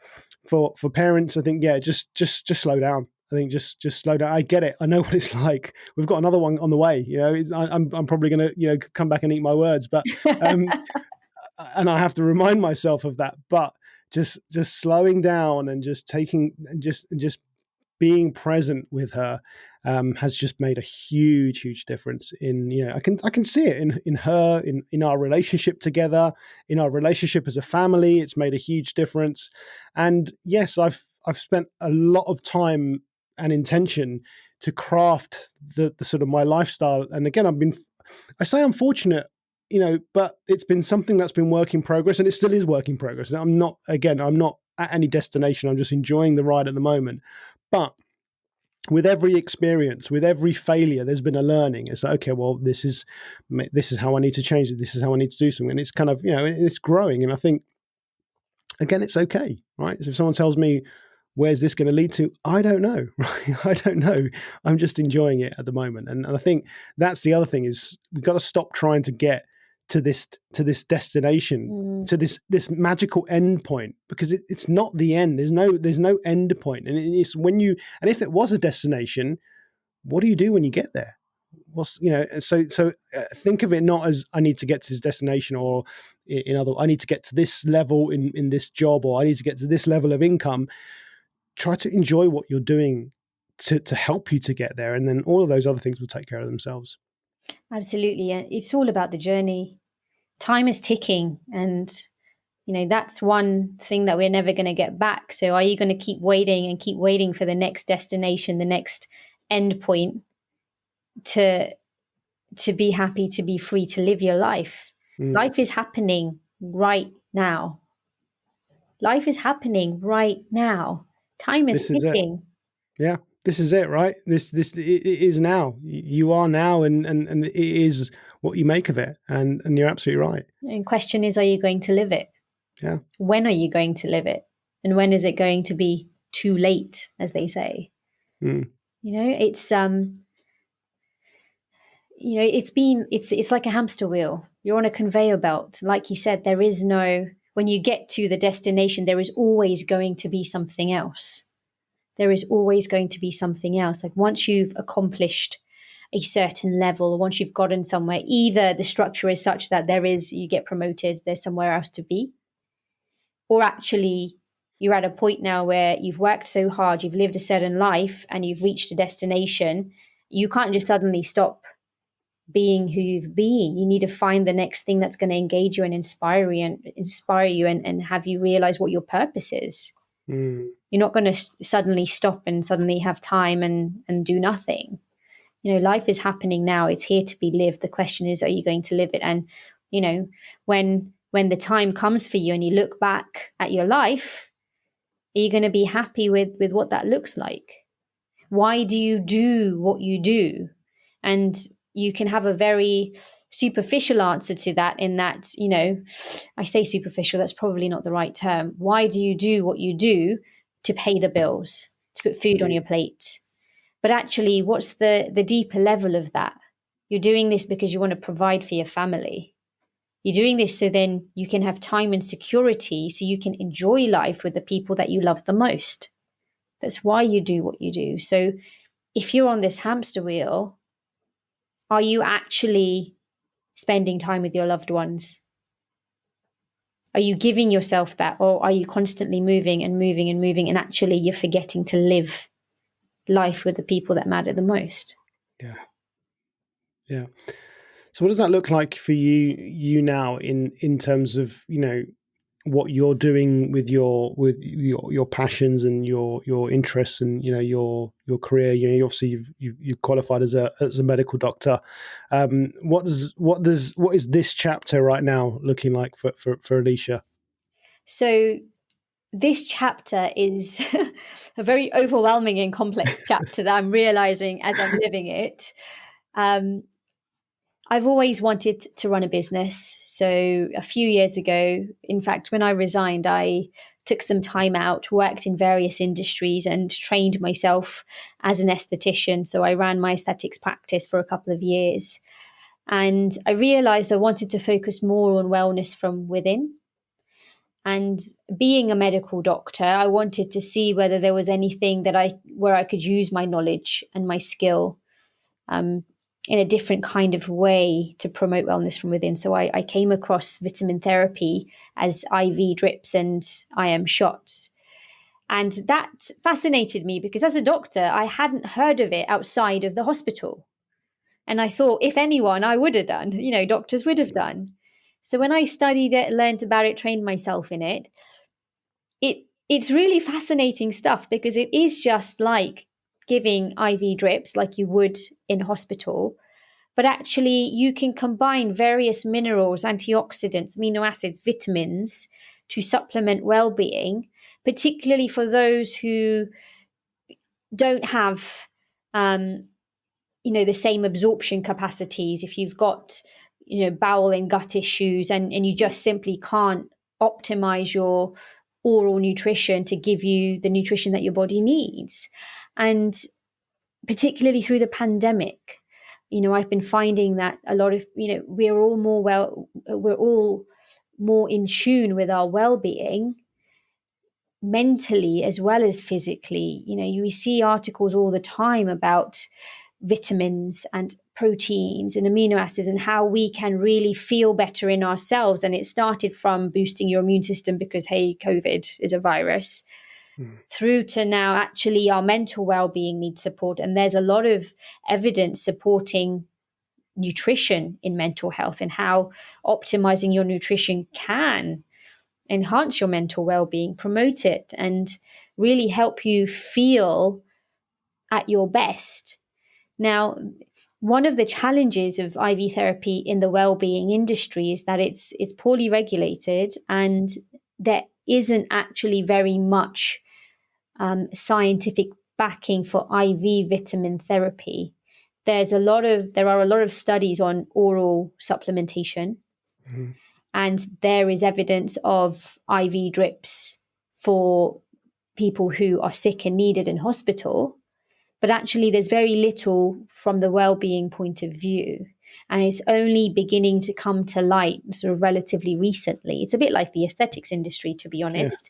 for parents, I think, just slow down. I think just slow down. I get it. I know what it's like. We've got another one on the way. I'm probably going to come back and eat my words, but and I have to remind myself of that. But just slowing down and just taking and just being present with her has just made a huge difference in, I can see it in her, in our relationship together, in our relationship as a family. It's made a huge difference. And yes, I've spent a lot of time and intention to craft the sort of my lifestyle. And again, I say I'm fortunate, but it's been something that's been work in progress, and it still is work in progress. I'm not at any destination. I'm just enjoying the ride at the moment. But with every experience, with every failure, there's been a learning. It's like, okay, well, this is how I need to change it. This is how I need to do something. And it's kind of, it's growing. And I think, again, it's okay, right? So if someone tells me, where's this going to lead to? I don't know, right? I don't know. I'm just enjoying it at the moment. And I think that's the other thing, is we've got to stop trying to get to this destination, to this magical end point, because it's not the end. There's no end point. And it's and if it was a destination, what do you do when you get there? So think of it not as, I need to get to this destination, or I need to get to this level in this job, or I need to get to this level of income. Try to enjoy what you're doing to help you to get there. And then all of those other things will take care of themselves. Absolutely. It's all about the journey. Time is ticking, and that's one thing that we're never going to get back. So are you going to keep waiting for the next destination, the next end point, to be happy, to be free, to live your life? Life is happening right now. Life is happening right now. Time is ticking. Yeah, this is it, right? This it is now. You are now, and it is what you make of it. And you're absolutely right. And question is, are you going to live it? Yeah. When are you going to live it? And when is it going to be too late, as they say? It's it's like a hamster wheel. You're on a conveyor belt. Like you said, when you get to the destination, there is always going to be something else. There is always going to be something else. Like once you've accomplished a certain level, or once you've gotten somewhere, either the structure is such that you get promoted, there's somewhere else to be, or actually you're at a point now where you've worked so hard, you've lived a certain life, and you've reached a destination. You can't just suddenly stop being who you've been. You need to find the next thing that's going to engage you and inspire you and have you realize what your purpose is. You're not going to suddenly stop and suddenly have time and do nothing. Life is happening now. It's here to be lived. The question is, are you going to live it? And, when the time comes for you and you look back at your life, are you going to be happy with what that looks like? Why do you do what you do? And you can have a very superficial answer to that, in that, I say superficial, that's probably not the right term. Why do you do what you do? To pay the bills, to put food on your plate. But actually, what's the deeper level of that? You're doing this because you want to provide for your family. You're doing this so then you can have time and security, so you can enjoy life with the people that you love the most. That's why you do what you do. So if you're on this hamster wheel, are you actually spending time with your loved ones? Are you giving yourself that, or are you constantly moving and moving and moving, and actually you're forgetting to live? life with the people that matter the most. Yeah. Yeah. So what does that look like for you now in terms of, what you're doing with your passions and your interests and your career? Obviously you've qualified as a medical doctor. What is this chapter right now looking like for Alisha? So this chapter is a very overwhelming and complex chapter that I'm realizing as I'm living it. Um, I've always wanted to run a business. So a few years ago, in fact, when I resigned, I took some time out, worked in various industries, and trained myself as an esthetician. So I ran my aesthetics practice for a couple of years. And I realized I wanted to focus more on wellness from within. And being a medical doctor, I wanted to see whether there was anything where I could use my knowledge and my skill um, in a different kind of way to promote wellness from within. So I came across vitamin therapy as IV drips and IM shots. And that fascinated me because as a doctor, I hadn't heard of it outside of the hospital. And I thought, if anyone, I would have done, doctors would have done. So when I studied it, learned about it, trained myself in it, it's really fascinating stuff because it is just like giving IV drips like you would in hospital, but actually you can combine various minerals, antioxidants, amino acids, vitamins to supplement well-being, particularly for those who don't have the same absorption capacities. If you've got bowel and gut issues and you just simply can't optimize your oral nutrition to give you the nutrition that your body needs. And particularly through the pandemic, I've been finding that a lot of we're all more in tune with our well-being mentally as well as physically. We see articles all the time about vitamins and proteins and amino acids and how we can really feel better in ourselves. And it started from boosting your immune system because, hey, COVID is a virus, through to now actually our mental well-being needs support. And there's a lot of evidence supporting nutrition in mental health and how optimizing your nutrition can enhance your mental well-being, promote it, and really help you feel at your best. Now, one of the challenges of IV therapy in the well-being industry is that it's poorly regulated and there isn't actually very much scientific backing for IV vitamin therapy. There are a lot of studies on oral supplementation, and there is evidence of IV drips for people who are sick and need it in hospital. But actually, there's very little from the well-being point of view. And it's only beginning to come to light sort of relatively recently. It's a bit like the aesthetics industry, to be honest.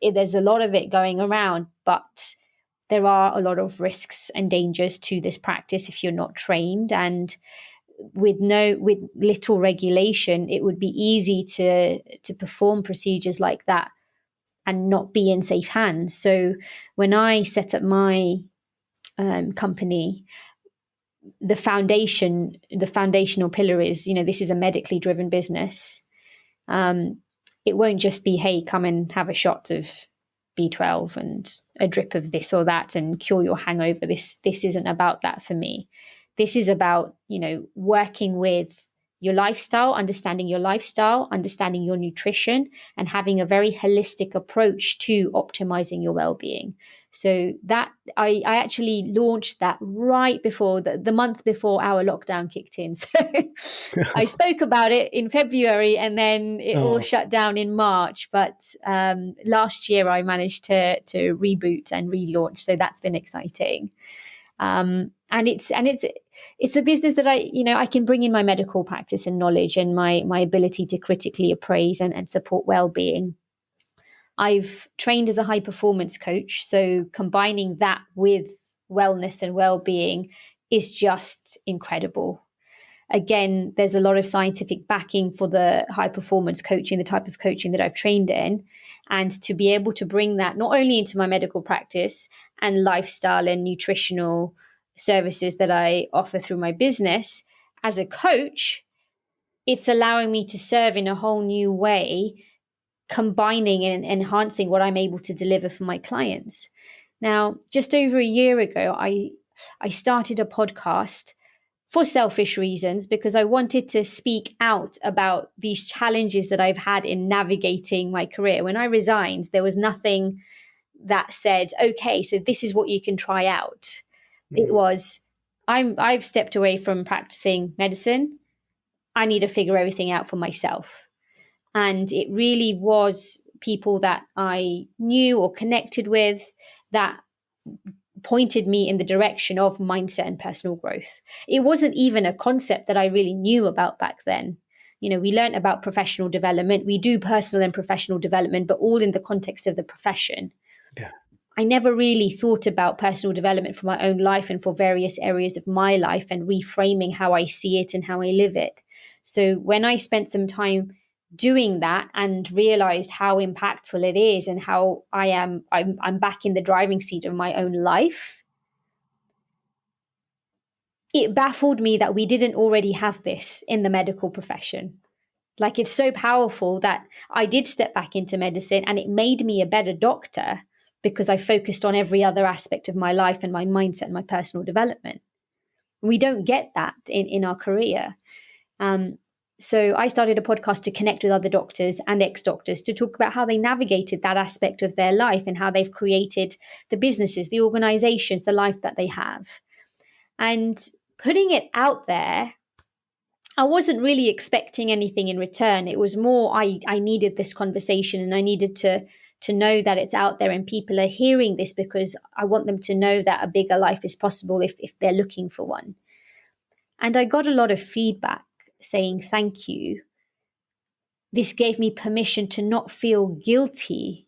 There's a lot of it going around, but there are a lot of risks and dangers to this practice if you're not trained. And with little regulation, it would be easy to perform procedures like that and not be in safe hands. So when I set up my company, the foundational pillar is, this is a medically driven business. It won't just be, hey, come and have a shot of B12 and a drip of this or that and cure your hangover. This isn't about that for me. This is about, working with your lifestyle, understanding your nutrition, and having a very holistic approach to optimizing your well-being. So that I actually launched that right before the month before our lockdown kicked in. So I spoke about it in February and then it all shut down in March. But last year I managed to reboot and relaunch. So that's been exciting. And it's a business that I can bring in my medical practice and knowledge and my ability to critically appraise and support well-being. I've trained as a high performance coach, so combining that with wellness and well-being is just incredible. Again, there's a lot of scientific backing for the high performance coaching, the type of coaching that I've trained in. And to be able to bring that not only into my medical practice and lifestyle and nutritional services that I offer through my business, as a coach, it's allowing me to serve in a whole new way, combining and enhancing what I'm able to deliver for my clients. Now, just over a year ago, I started a podcast for selfish reasons, because I wanted to speak out about these challenges that I've had in navigating my career. When I resigned, there was nothing that said, okay, so this is what you can try out. It was, I've stepped away from practicing medicine. I need to figure everything out for myself. And it really was people that I knew or connected with that pointed me in the direction of mindset and personal growth. It wasn't even a concept that I really knew about back then. You know, we learned about professional development. We do personal and professional development, but all in the context of the profession. Yeah. I never really thought about personal development for my own life and for various areas of my life and reframing how I see it and how I live it. So when I spent some time doing that and realized how impactful it is and how I'm back in the driving seat of my own life, it baffled me that we didn't already have this in the medical profession. Like, it's so powerful that I did step back into medicine and it made me a better doctor because I focused on every other aspect of my life and my mindset and my personal development. We don't get that in our career. So I started a podcast to connect with other doctors and ex-doctors to talk about how they navigated that aspect of their life and how they've created the businesses, the organizations, the life that they have. And putting it out there, I wasn't really expecting anything in return. It was more I needed this conversation, and I needed to know that it's out there and people are hearing this, because I want them to know that a bigger life is possible if they're looking for one. And I got a lot of feedback saying thank you. This gave me permission to not feel guilty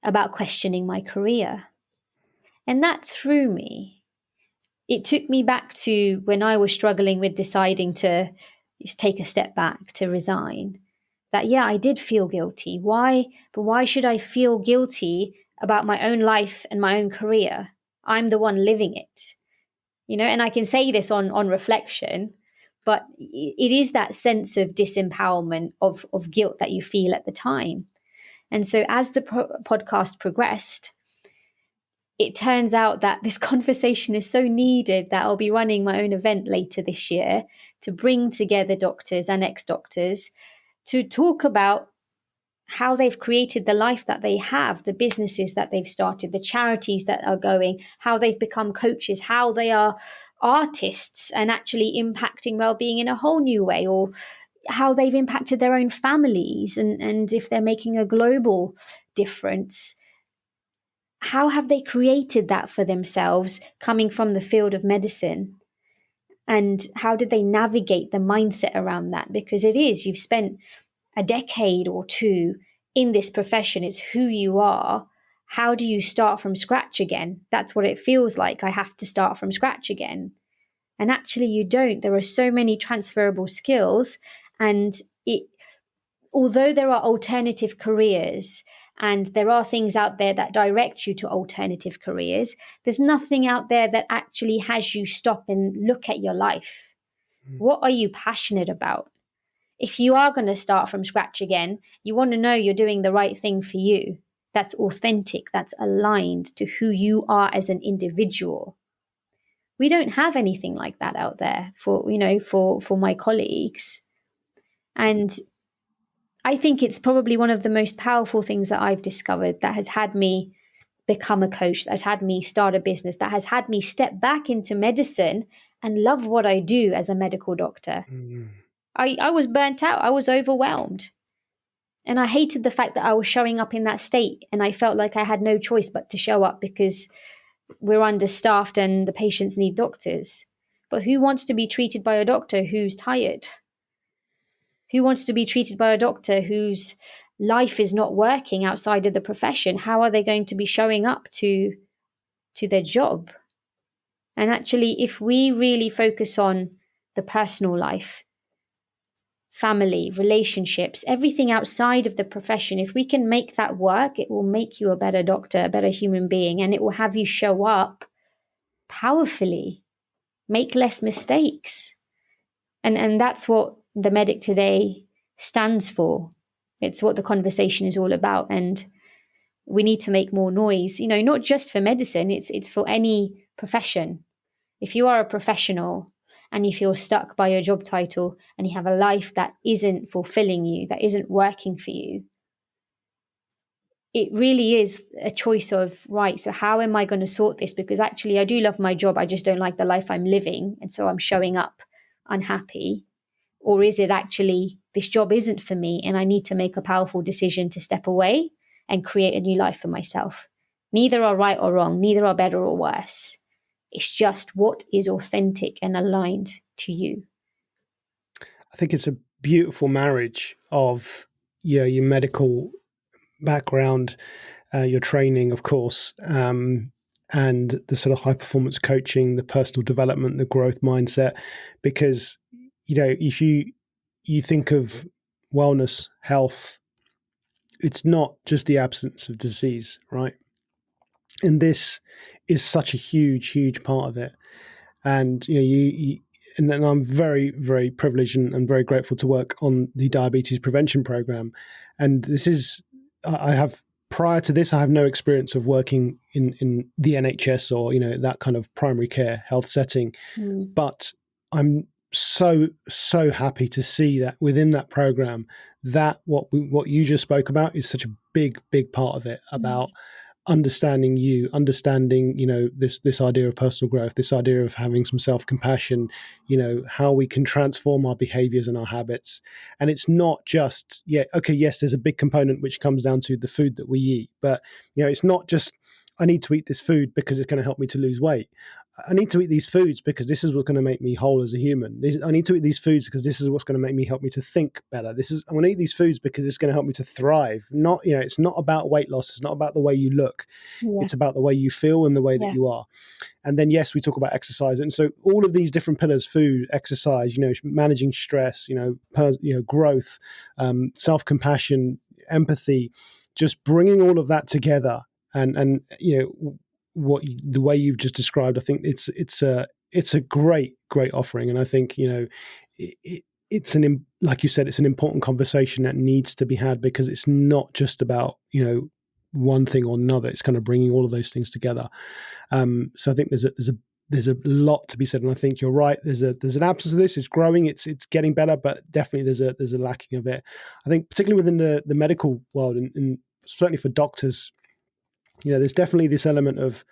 about questioning my career. And that threw me. It took me back to when I was struggling with deciding to just take a step back, to resign. That, yeah, I did feel guilty. Why? But why should I feel guilty about my own life and my own career? I'm the one living it. You know, and I can say this on reflection, but it is that sense of disempowerment, of guilt that you feel at the time. And so as the podcast progressed, it turns out that this conversation is so needed that I'll be running my own event later this year to bring together doctors and ex-doctors to talk about how they've created the life that they have, the businesses that they've started, the charities that are going, how they've become coaches, how they are artists and actually impacting well-being in a whole new way, or how they've impacted their own families, and if they're making a global difference. How have they created that for themselves coming from the field of medicine? And how did they navigate the mindset around that? Because it is, you've spent a decade or two in this profession. It's who you are. How do you start from scratch again? That's what it feels like. I have to start from scratch again. And actually you don't. There are so many transferable skills. And although there are alternative careers and there are things out there that direct you to alternative careers, there's nothing out there that actually has you stop and look at your life. What are you passionate about? If you are going to start from scratch again, you want to know you're doing the right thing for you. That's authentic, that's aligned to who you are as an individual. We don't have anything like that out there for my colleagues. And I think it's probably one of the most powerful things that I've discovered that has had me become a coach, that has had me start a business, that has had me step back into medicine and love what I do as a medical doctor. I was burnt out. I was overwhelmed. And I hated the fact that I was showing up in that state, and I felt like I had no choice but to show up because we're understaffed and the patients need doctors. But who wants to be treated by a doctor who's tired? Who wants to be treated by a doctor whose life is not working outside of the profession? How are they going to be showing up to their job? And actually, if we really focus on the personal life, family, relationships, everything outside of the profession, if we can make that work, it will make you a better doctor, a better human being, and it will have you show up powerfully, make less mistakes. And that's what the medic today stands for. It's what the conversation is all about. And we need to make more noise, not just for medicine, it's for any profession. If you are a professional and you feel stuck by your job title and you have a life that isn't fulfilling you, that isn't working for you, it really is a choice of, right, so how am I going to sort this? Because actually I do love my job, I just don't like the life I'm living, and so I'm showing up unhappy. Or is it actually, this job isn't for me and I need to make a powerful decision to step away and create a new life for myself? Neither are right or wrong, neither are better or worse. It's just what is authentic and aligned to you. I think it's a beautiful marriage of your medical background, your training, of course, and the sort of high performance coaching, the personal development, the growth mindset. Because if you think of wellness, health, it's not just the absence of disease, right? And this is such a huge part of it. And and then I'm very, very privileged and very grateful to work on the diabetes prevention program. And this is, I have, prior to this, I have no experience of working in the NHS or that kind of primary care health setting. But I'm so happy to see that within that program, that what you just spoke about is such a big part of it, about understanding this idea of personal growth, this idea of having some self-compassion, how we can transform our behaviors and our habits. And it's not just, yes, there's a big component which comes down to the food that we eat, but it's not just, I need to eat this food because it's going to help me to lose weight. I need to eat these foods because this is what's going to make me whole as a human. I need to eat these foods because this is what's going to help me to think better. I want to eat these foods because it's going to help me to thrive. Not, it's not about weight loss. It's not about the way you look. Yeah. It's about the way you feel and the way that you are. And then, yes, we talk about exercise. And so all of these different pillars, food, exercise, managing stress, growth, self-compassion, empathy, just bringing all of that together. And the way you've just described, I think it's a great offering, and I think it's like you said, it's an important conversation that needs to be had, because it's not just about one thing or another. It's kind of bringing all of those things together. So I think there's a lot to be said, and I think you're right. There's an absence of this. It's growing. It's getting better, but definitely there's a lacking of it. I think particularly within the medical world, and certainly for doctors. There's definitely this element of,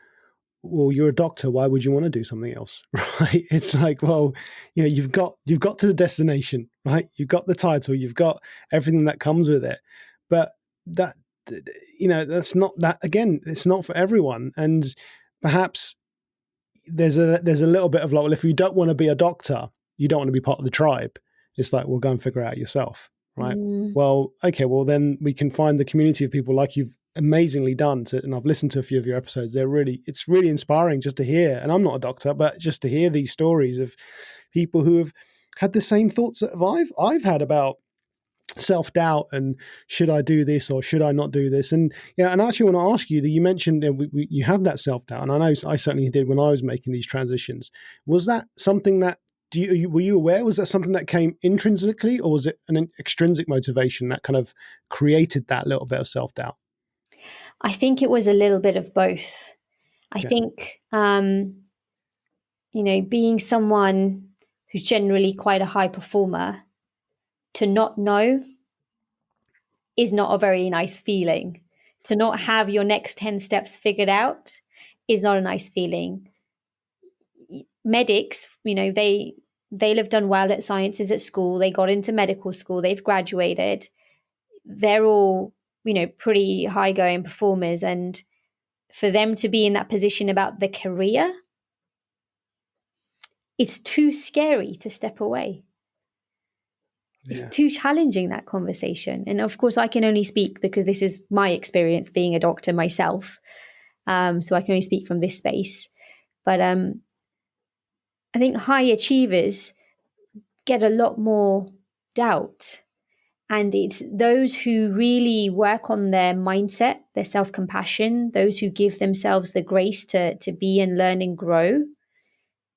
well, you're a doctor, why would you want to do something else? Right? It's like, well, you've got to the destination, right? You've got the title, you've got everything that comes with it. But that, that's not that, again, it's not for everyone. And perhaps there's a little bit of like, well, if you don't want to be a doctor, you don't want to be part of the tribe. It's like, well, go and figure it out yourself, right? Well, okay, well, then we can find the community of people like you've amazingly done, and I've listened to a few of your episodes. It's really inspiring just to hear, and I'm not a doctor, but just to hear these stories of people who have had the same thoughts that I've had about self-doubt and should I do this or should I not do this. And and I actually want to ask you that you mentioned you have that self-doubt, and I know I certainly did when I was making these transitions. Was that something that were you aware? Was that something that came intrinsically, or was it an extrinsic motivation that kind of created that little bit of self-doubt? I think it was a little bit of both. I think, being someone who's generally quite a high performer, to not know is not a very nice feeling. To not have your next 10 steps figured out is not a nice feeling. Medics, they'll have done well at sciences at school. They got into medical school. They've graduated. They're all pretty high going performers, and for them to be in that position about the career, it's too scary to step away. It's too challenging, that conversation. And of course, I can only speak because this is my experience being a doctor myself. So I can only speak from this space. But I think high achievers, get a lot more doubt. And it's those who really work on their mindset, their self-compassion, those who give themselves the grace to be and learn and grow,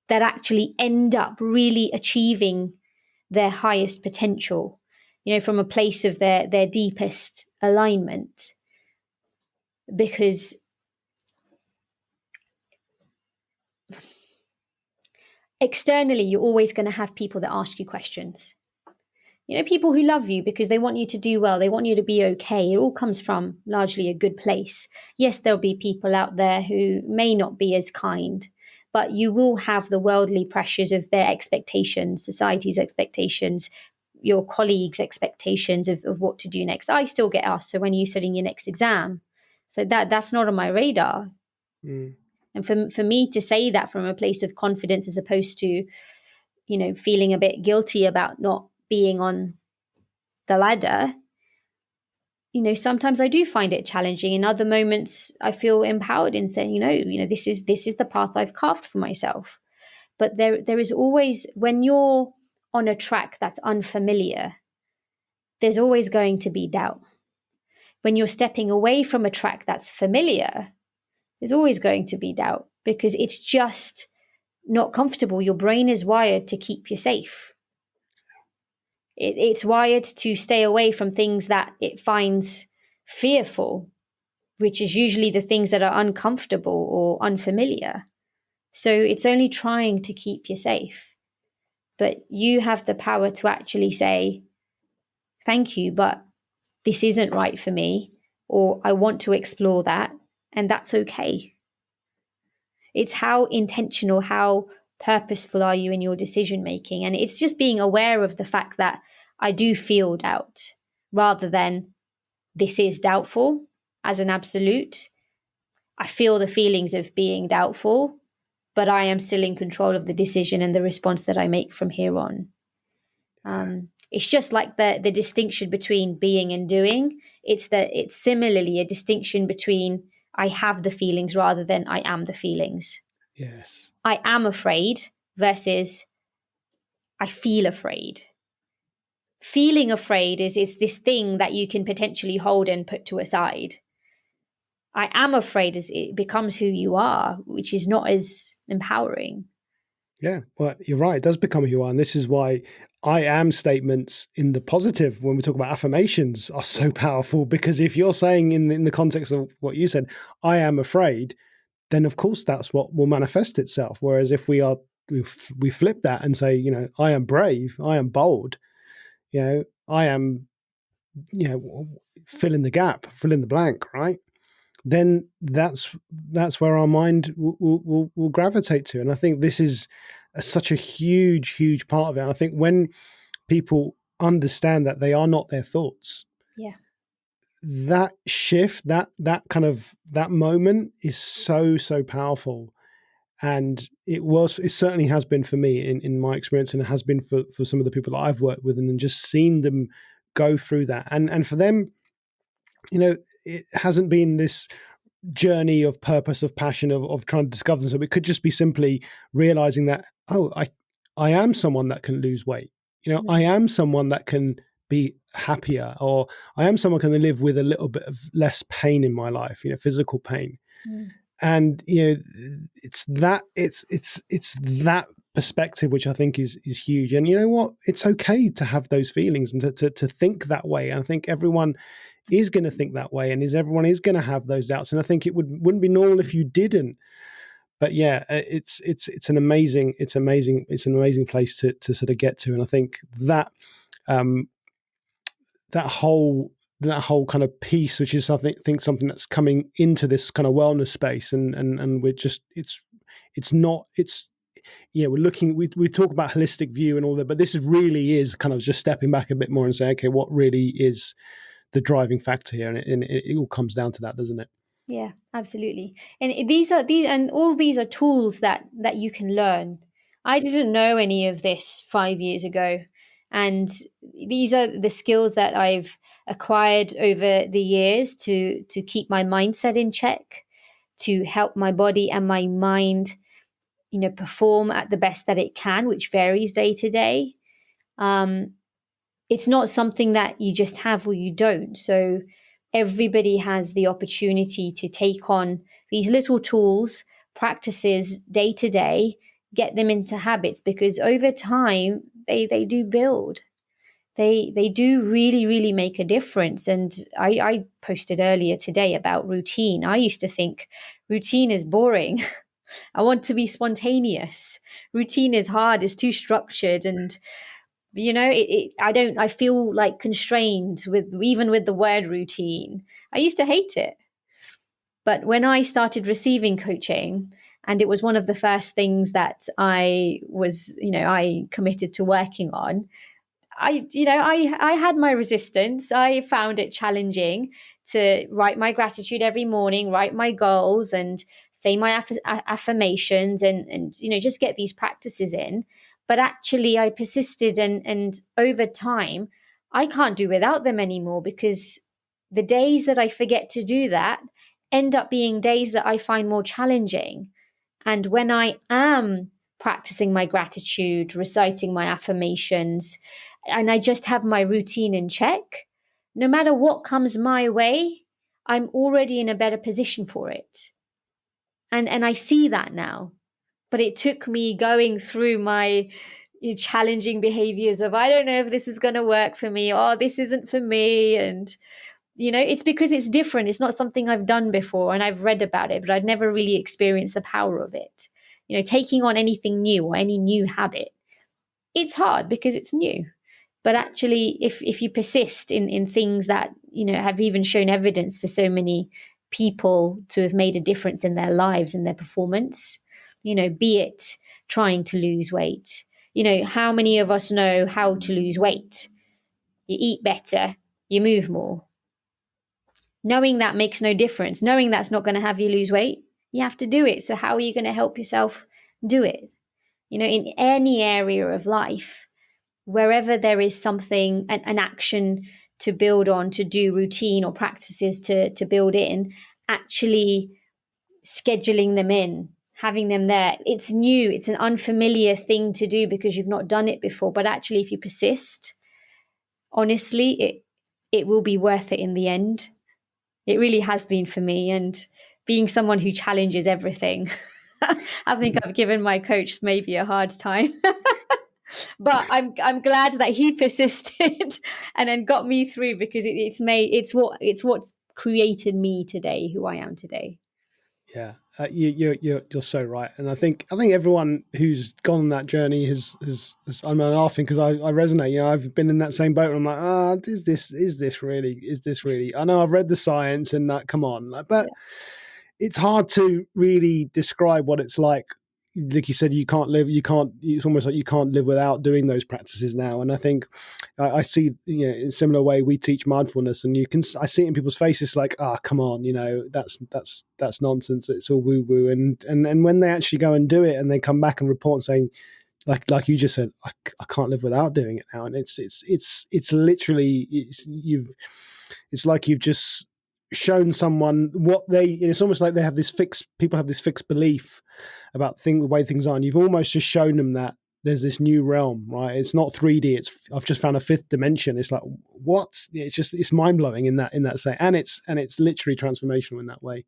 that actually end up really achieving their highest potential, from a place of their deepest alignment. Because externally, you're always going to have people that ask you questions. People who love you because they want you to do well, they want you to be okay. It all comes from largely a good place. Yes, there'll be people out there who may not be as kind, but you will have the worldly pressures of their expectations, society's expectations, your colleagues' expectations of what to do next. I still get asked, so when are you studying your next exam? So that's not on my radar. Mm. And for me to say that from a place of confidence, as opposed to, feeling a bit guilty about not being on the ladder, sometimes I do find it challenging. In other moments, I feel empowered in saying, this is the path I've carved for myself. But there is always, when you're on a track that's unfamiliar, there's always going to be doubt. When you're stepping away from a track that's familiar, there's always going to be doubt, because it's just not comfortable. Your brain is wired to keep you safe. It's wired to stay away from things that it finds fearful, which is usually the things that are uncomfortable or unfamiliar. So it's only trying to keep you safe. But you have the power to actually say, thank you, but this isn't right for me, or I want to explore that, and that's okay. It's how intentional, how purposeful are you in your decision making? And it's just being aware of the fact that I do feel doubt, rather than this is doubtful as an absolute. I feel the feelings of being doubtful, but I am still in control of the decision and the response that I make from here on. It's just like the distinction between being and doing. It's similarly a distinction between I have the feelings rather than I am the feelings. Yes. I am afraid versus I feel afraid. Feeling afraid is this thing that you can potentially hold and put to a side. I am afraid as it becomes who you are, which is not as empowering. Yeah, well, you're right. It does become who you are. And this is why I am statements in the positive, when we talk about affirmations, are so powerful. Because if you're saying in the context of what you said, I am afraid, then of course that's what will manifest itself. Whereas if we flip that and say, I am brave, I am bold, I am, fill in the gap, fill in the blank, right? Then that's where our mind will gravitate to. And I think this is such a huge part of it. And I think when people understand that they are not their thoughts, Yeah. that shift, that kind of that moment is so powerful. And it certainly has been for me in my experience, and it has been for some of the people that I've worked with, and then just seen them go through that. And for them, it hasn't been this journey of purpose, of passion, of trying to discover themselves. It could just be simply realizing that, I am someone that can lose weight. I am someone that can be happier, or I am someone who can live with a little bit of less pain in my life, physical pain. And it's that perspective which I think is huge. And you know what? It's okay to have those feelings and to think that way. And I think everyone is going to think that way, and everyone is going to have those doubts. And I think it wouldn't be normal if you didn't. But yeah, it's an amazing place to sort of get to. And I think that that whole kind of piece, which is I think something that's coming into this kind of wellness space, and we're just we talk about holistic view and all that, but this really is kind of just stepping back a bit more and saying, okay, what really is the driving factor here? And it all comes down to that, doesn't it? Yeah, absolutely. And all these are tools that you can learn. I didn't know any of this 5 years ago, and these are the skills that I've acquired over the years to keep my mindset in check, to help my body and my mind, perform at the best that it can, which varies day to day. Um, it's not something that you just have or you don't. So everybody has the opportunity to take on these little tools, practices day to day, get them into habits, because over time they do build. They do really, really make a difference. And I posted earlier today about routine. I used to think routine is boring. I want to be spontaneous. Routine is hard, it's too structured. And I feel like constrained with, even with the word routine. I used to hate it. But when I started receiving coaching, and it was one of the first things that I committed to working on, I had my resistance. I found it challenging to write my gratitude every morning, write my goals, and say my affirmations, and just get these practices in. But actually, I persisted, and over time, I can't do without them anymore, because the days that I forget to do that end up being days that I find more challenging. And when I am practicing my gratitude, reciting my affirmations, and I just have my routine in check, no matter what comes my way, I'm already in a better position for it. And I see that now. But it took me going through my challenging behaviors of, I don't know if this is going to work for me, or this isn't for me. And it's because it's different. It's not something I've done before, and I've read about it, but I'd never really experienced the power of it. Taking on anything new or any new habit, it's hard because it's new. But actually, if you persist in things that have even shown evidence for so many people to have made a difference in their lives and their performance, be it trying to lose weight. How many of us know how to lose weight? You eat better, you move more. Knowing that makes no difference. Knowing that's not going to have you lose weight, you have to do it. So how are you going to help yourself do it? In any area of life, wherever there is something, an action to build on, to do routine or practices to build in, actually scheduling them in, having them there. It's new. It's an unfamiliar thing to do because you've not done it before. But actually, if you persist, honestly, it will be worth it in the end. It really has been for me. And being someone who challenges everything, I think I've given my coach maybe a hard time. But I'm glad that he persisted and then got me through, because it's what's created me today, who I am today. Yeah, you're so right, and I think everyone who's gone on that journey has I'm laughing because I resonate. I've been in that same boat, and I'm like, is this really? I know I've read the science and that. Come on, but it's hard to really describe what it's like. Like you said, it's almost like you can't live without doing those practices now. And I think I see, in a similar way, we teach mindfulness, and I see it in people's faces like, come on, that's nonsense. It's all woo woo. And when they actually go and do it, and they come back and report saying, like you just said, I can't live without doing it now. And it's literally, it's like you've just shown someone it's almost like people have this fixed belief about the way things are, and you've almost just shown them that there's this new realm, right? It's not 3D. I've just found a fifth dimension. It's like, what? It's mind-blowing in that say, and it's literally transformational in that way.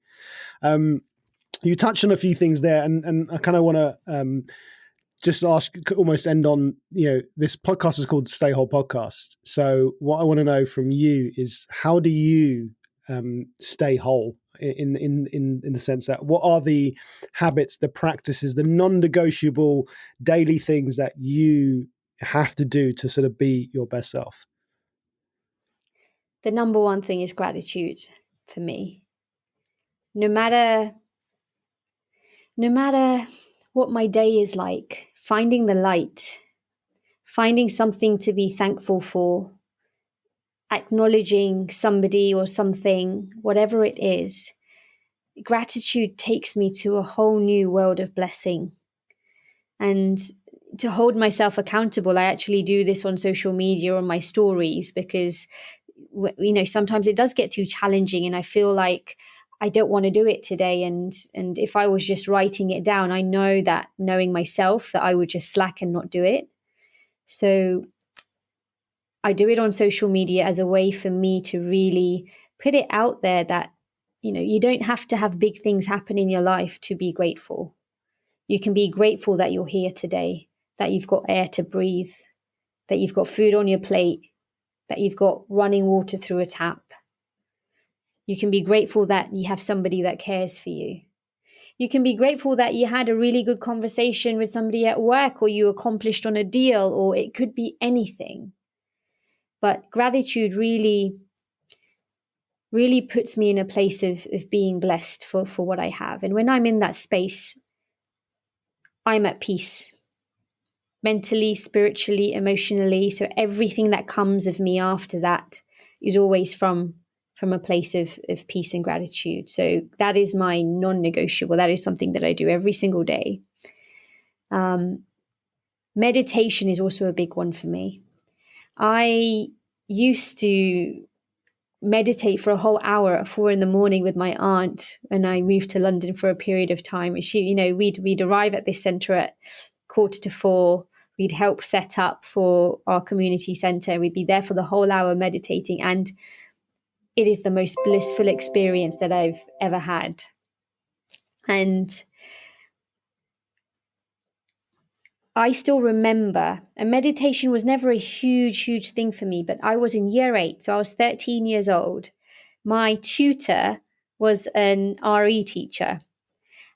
You touched on a few things there, and I kind of want to just ask, almost end on, this podcast is called Stay Whole Podcast. So what I want to know from you is, how do you stay whole in the sense that, what are the habits, the practices, the non-negotiable daily things that you have to do to sort of be your best self? The number one thing is gratitude for me. No matter what my day is like, finding the light, finding something to be thankful for, acknowledging somebody or something, whatever it is, gratitude takes me to a whole new world of blessing. And to hold myself accountable, I actually do this on social media, on my stories, because sometimes it does get too challenging, and I feel like I don't want to do it today. And if I was just writing it down, I know that, knowing myself, that I would just slack and not do it. So I do it on social media as a way for me to really put it out there that, you don't have to have big things happen in your life to be grateful. You can be grateful that you're here today, that you've got air to breathe, that you've got food on your plate, that you've got running water through a tap. You can be grateful that you have somebody that cares for you. You can be grateful that you had a really good conversation with somebody at work, or you accomplished on a deal, or it could be anything. But gratitude really, really puts me in a place of being blessed for what I have. And when I'm in that space, I'm at peace, mentally, spiritually, emotionally. So everything that comes of me after that is always from a place of peace and gratitude. So that is my non-negotiable. That is something that I do every single day. Meditation is also a big one for me. I used to meditate for a whole hour at 4 a.m. with my aunt when I moved to London for a period of time. She, we'd arrive at this centre at 3:45. We'd help set up for our community centre. We'd be there for the whole hour meditating, and it is the most blissful experience that I've ever had. And I still remember, and meditation was never a huge thing for me, but I was in year 8, so I was 13 years old. My tutor was an RE teacher,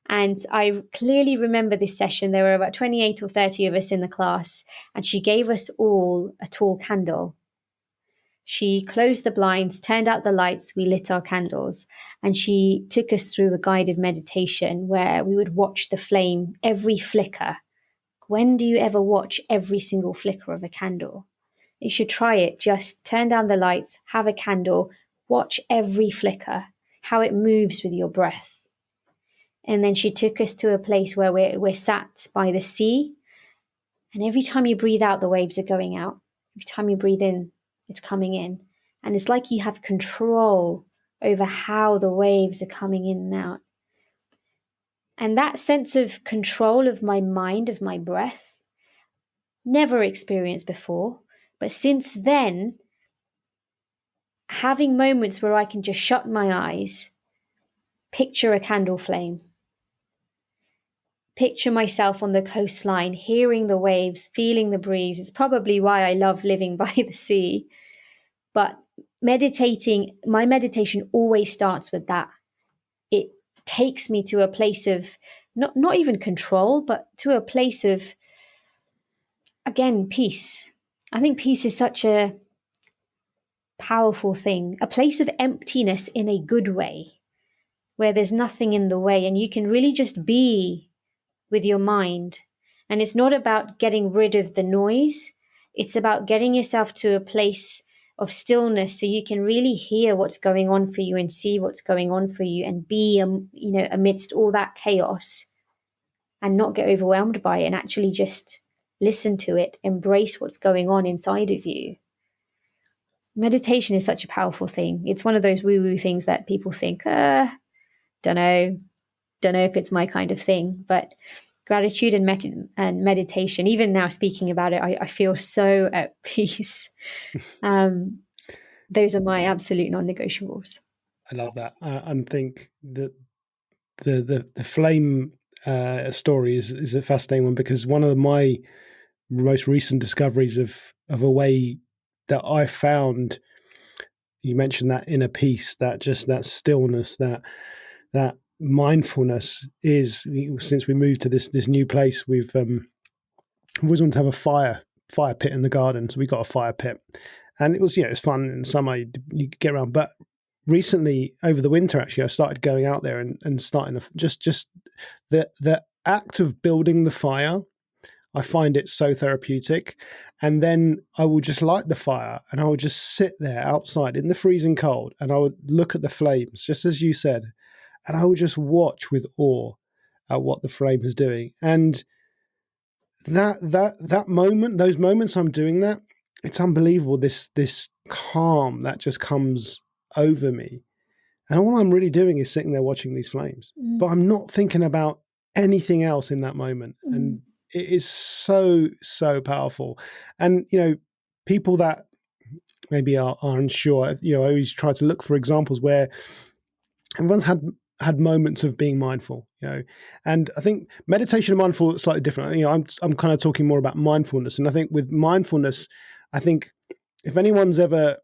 and I clearly remember this session. There were about 28 or 30 of us in the class, and she gave us all a tall candle. She closed the blinds, turned out the lights, we lit our candles, and she took us through a guided meditation where we would watch the flame, every flicker. When do you ever watch every single flicker of a candle? You should try it. Just turn down the lights, have a candle, watch every flicker, how it moves with your breath. And then she took us to a place where we're sat by the sea. And every time you breathe out, the waves are going out. Every time you breathe in, it's coming in. And it's like you have control over how the waves are coming in and out. And that sense of control of my mind, of my breath, never experienced before. But since then, having moments where I can just shut my eyes, picture a candle flame, picture myself on the coastline, hearing the waves, feeling the breeze. It's probably why I love living by the sea. But meditating, my meditation always starts with that. It takes me to a place of not even control, but to a place of, again, peace. I think peace is such a powerful thing, a place of emptiness in a good way, where there's nothing in the way and you can really just be with your mind. And it's not about getting rid of the noise. It's about getting yourself to a place of stillness so you can really hear what's going on for you and see what's going on for you and be, amidst all that chaos and not get overwhelmed by it and actually just listen to it, embrace what's going on inside of you. Meditation is such a powerful thing. It's one of those woo-woo things that people think, don't know if it's my kind of thing, but gratitude and meditation, even now speaking about it, I feel so at peace. Those are my absolute non-negotiables. I love that. And think that the flame story is a fascinating one, because one of my most recent discoveries of a way that I found, you mentioned that inner peace, that stillness, that mindfulness, is since we moved to this new place, we've always wanted to have a fire pit in the garden, so we got a fire pit, and it was it's fun in summer, you get around. But recently, over the winter, actually, I started going out there and starting just the act of building the fire. I find it so therapeutic. And then I will just light the fire and I would just sit there outside in the freezing cold and I would look at the flames, just as you said, and I would just watch with awe at what the flame is doing. And that moment, those moments I'm doing that, it's unbelievable, this calm that just comes over me. And all I'm really doing is sitting there watching these flames. But I'm not thinking about anything else in that moment. And it is so powerful. And people that maybe are unsure, I always try to look for examples where everyone's had moments of being mindful, and I think meditation and mindful is slightly different. I'm kind of talking more about mindfulness, and I think with mindfulness, I think if anyone's ever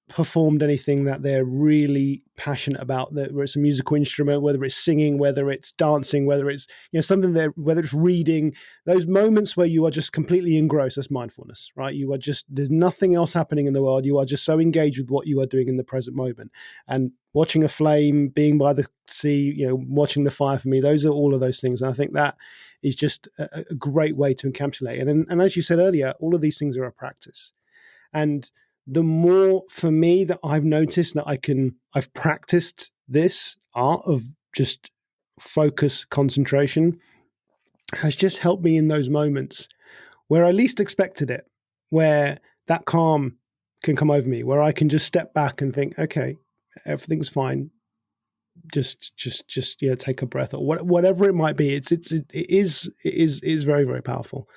performed anything that they're really passionate about, whether it's a musical instrument, whether it's singing, whether it's dancing, whether it's something that, whether it's reading, those moments where you are just completely engrossed, that's mindfulness, right? You are just, there's nothing else happening in the world. You are just so engaged with what you are doing in the present moment. And watching a flame, being by the sea, watching the fire, for me, those are all of those things. And I think that is just a great way to encapsulate. And as you said earlier, all of these things are a practice. And the more, for me, that I've noticed that I've practiced this art of just focus, concentration, has just helped me in those moments where I least expected it, where that calm can come over me, where I can just step back and think, okay, everything's fine. Just take a breath, or whatever it might be. It is very, very powerful.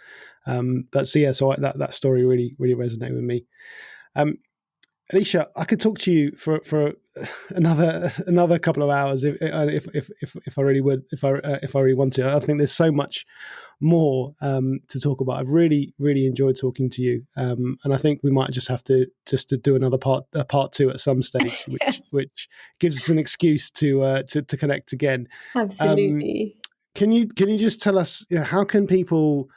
So that story really, really resonated with me. Alisha, I could talk to you for another couple of hours if I really would, if I really want to. I think there's so much more to talk about. I've really, really enjoyed talking to you, and I think we might just have to do another part two at some stage, which gives us an excuse to connect again. Absolutely. Can you just tell us, how can people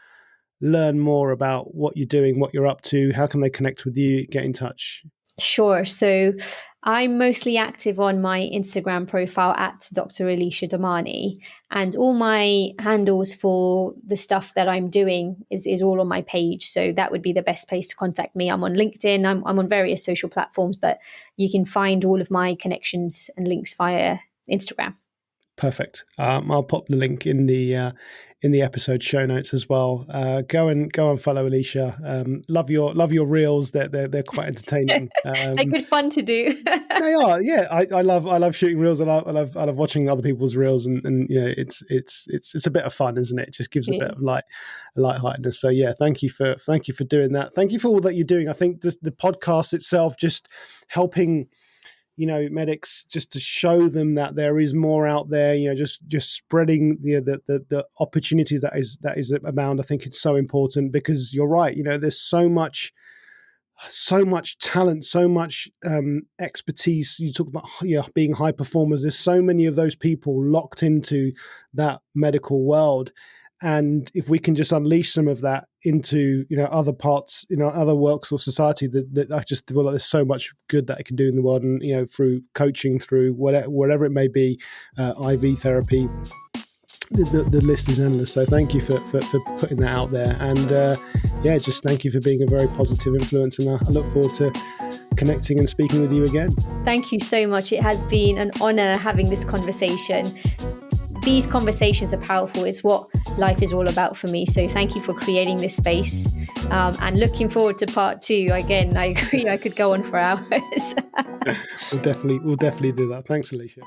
learn more about what you're doing, what you're up to? How can they connect with you, get in touch? Sure. So I'm mostly active on my Instagram profile at Dr. Alisha Damani, and all my handles for the stuff that I'm doing is all on my page. So that would be the best place to contact me. I'm on LinkedIn. I'm on various social platforms, but you can find all of my connections and links via Instagram. Perfect. I'll pop the link in the episode show notes as well. Go and follow Alisha. Love your reels. They're quite entertaining. They're good fun to do. They are. Yeah, I love shooting reels. I love watching other people's reels, and it's a bit of fun, isn't it? It just gives a bit of lightheartedness. So yeah, thank you for doing that. Thank you for all that you're doing. I think the podcast itself, just helping medics, just to show them that there is more out there, just spreading the opportunities that is abound. I think it's so important, because you're right, there's so much talent, so much expertise. You talk about being high performers. There's so many of those people locked into that medical world. And if we can just unleash some of that into other parts, other works of society, that I just feel like there's so much good that it can do in the world, and through coaching, through whatever it may be, IV therapy. The list is endless. So thank you for putting that out there, and just thank you for being a very positive influence. And I look forward to connecting and speaking with you again. Thank you so much. It has been an honor having this conversation. These conversations are powerful. It's what life is all about for me. So thank you for creating this space, and looking forward to part two. Again, I agree, I could go on for hours. We'll definitely do that. Thanks, Alisha.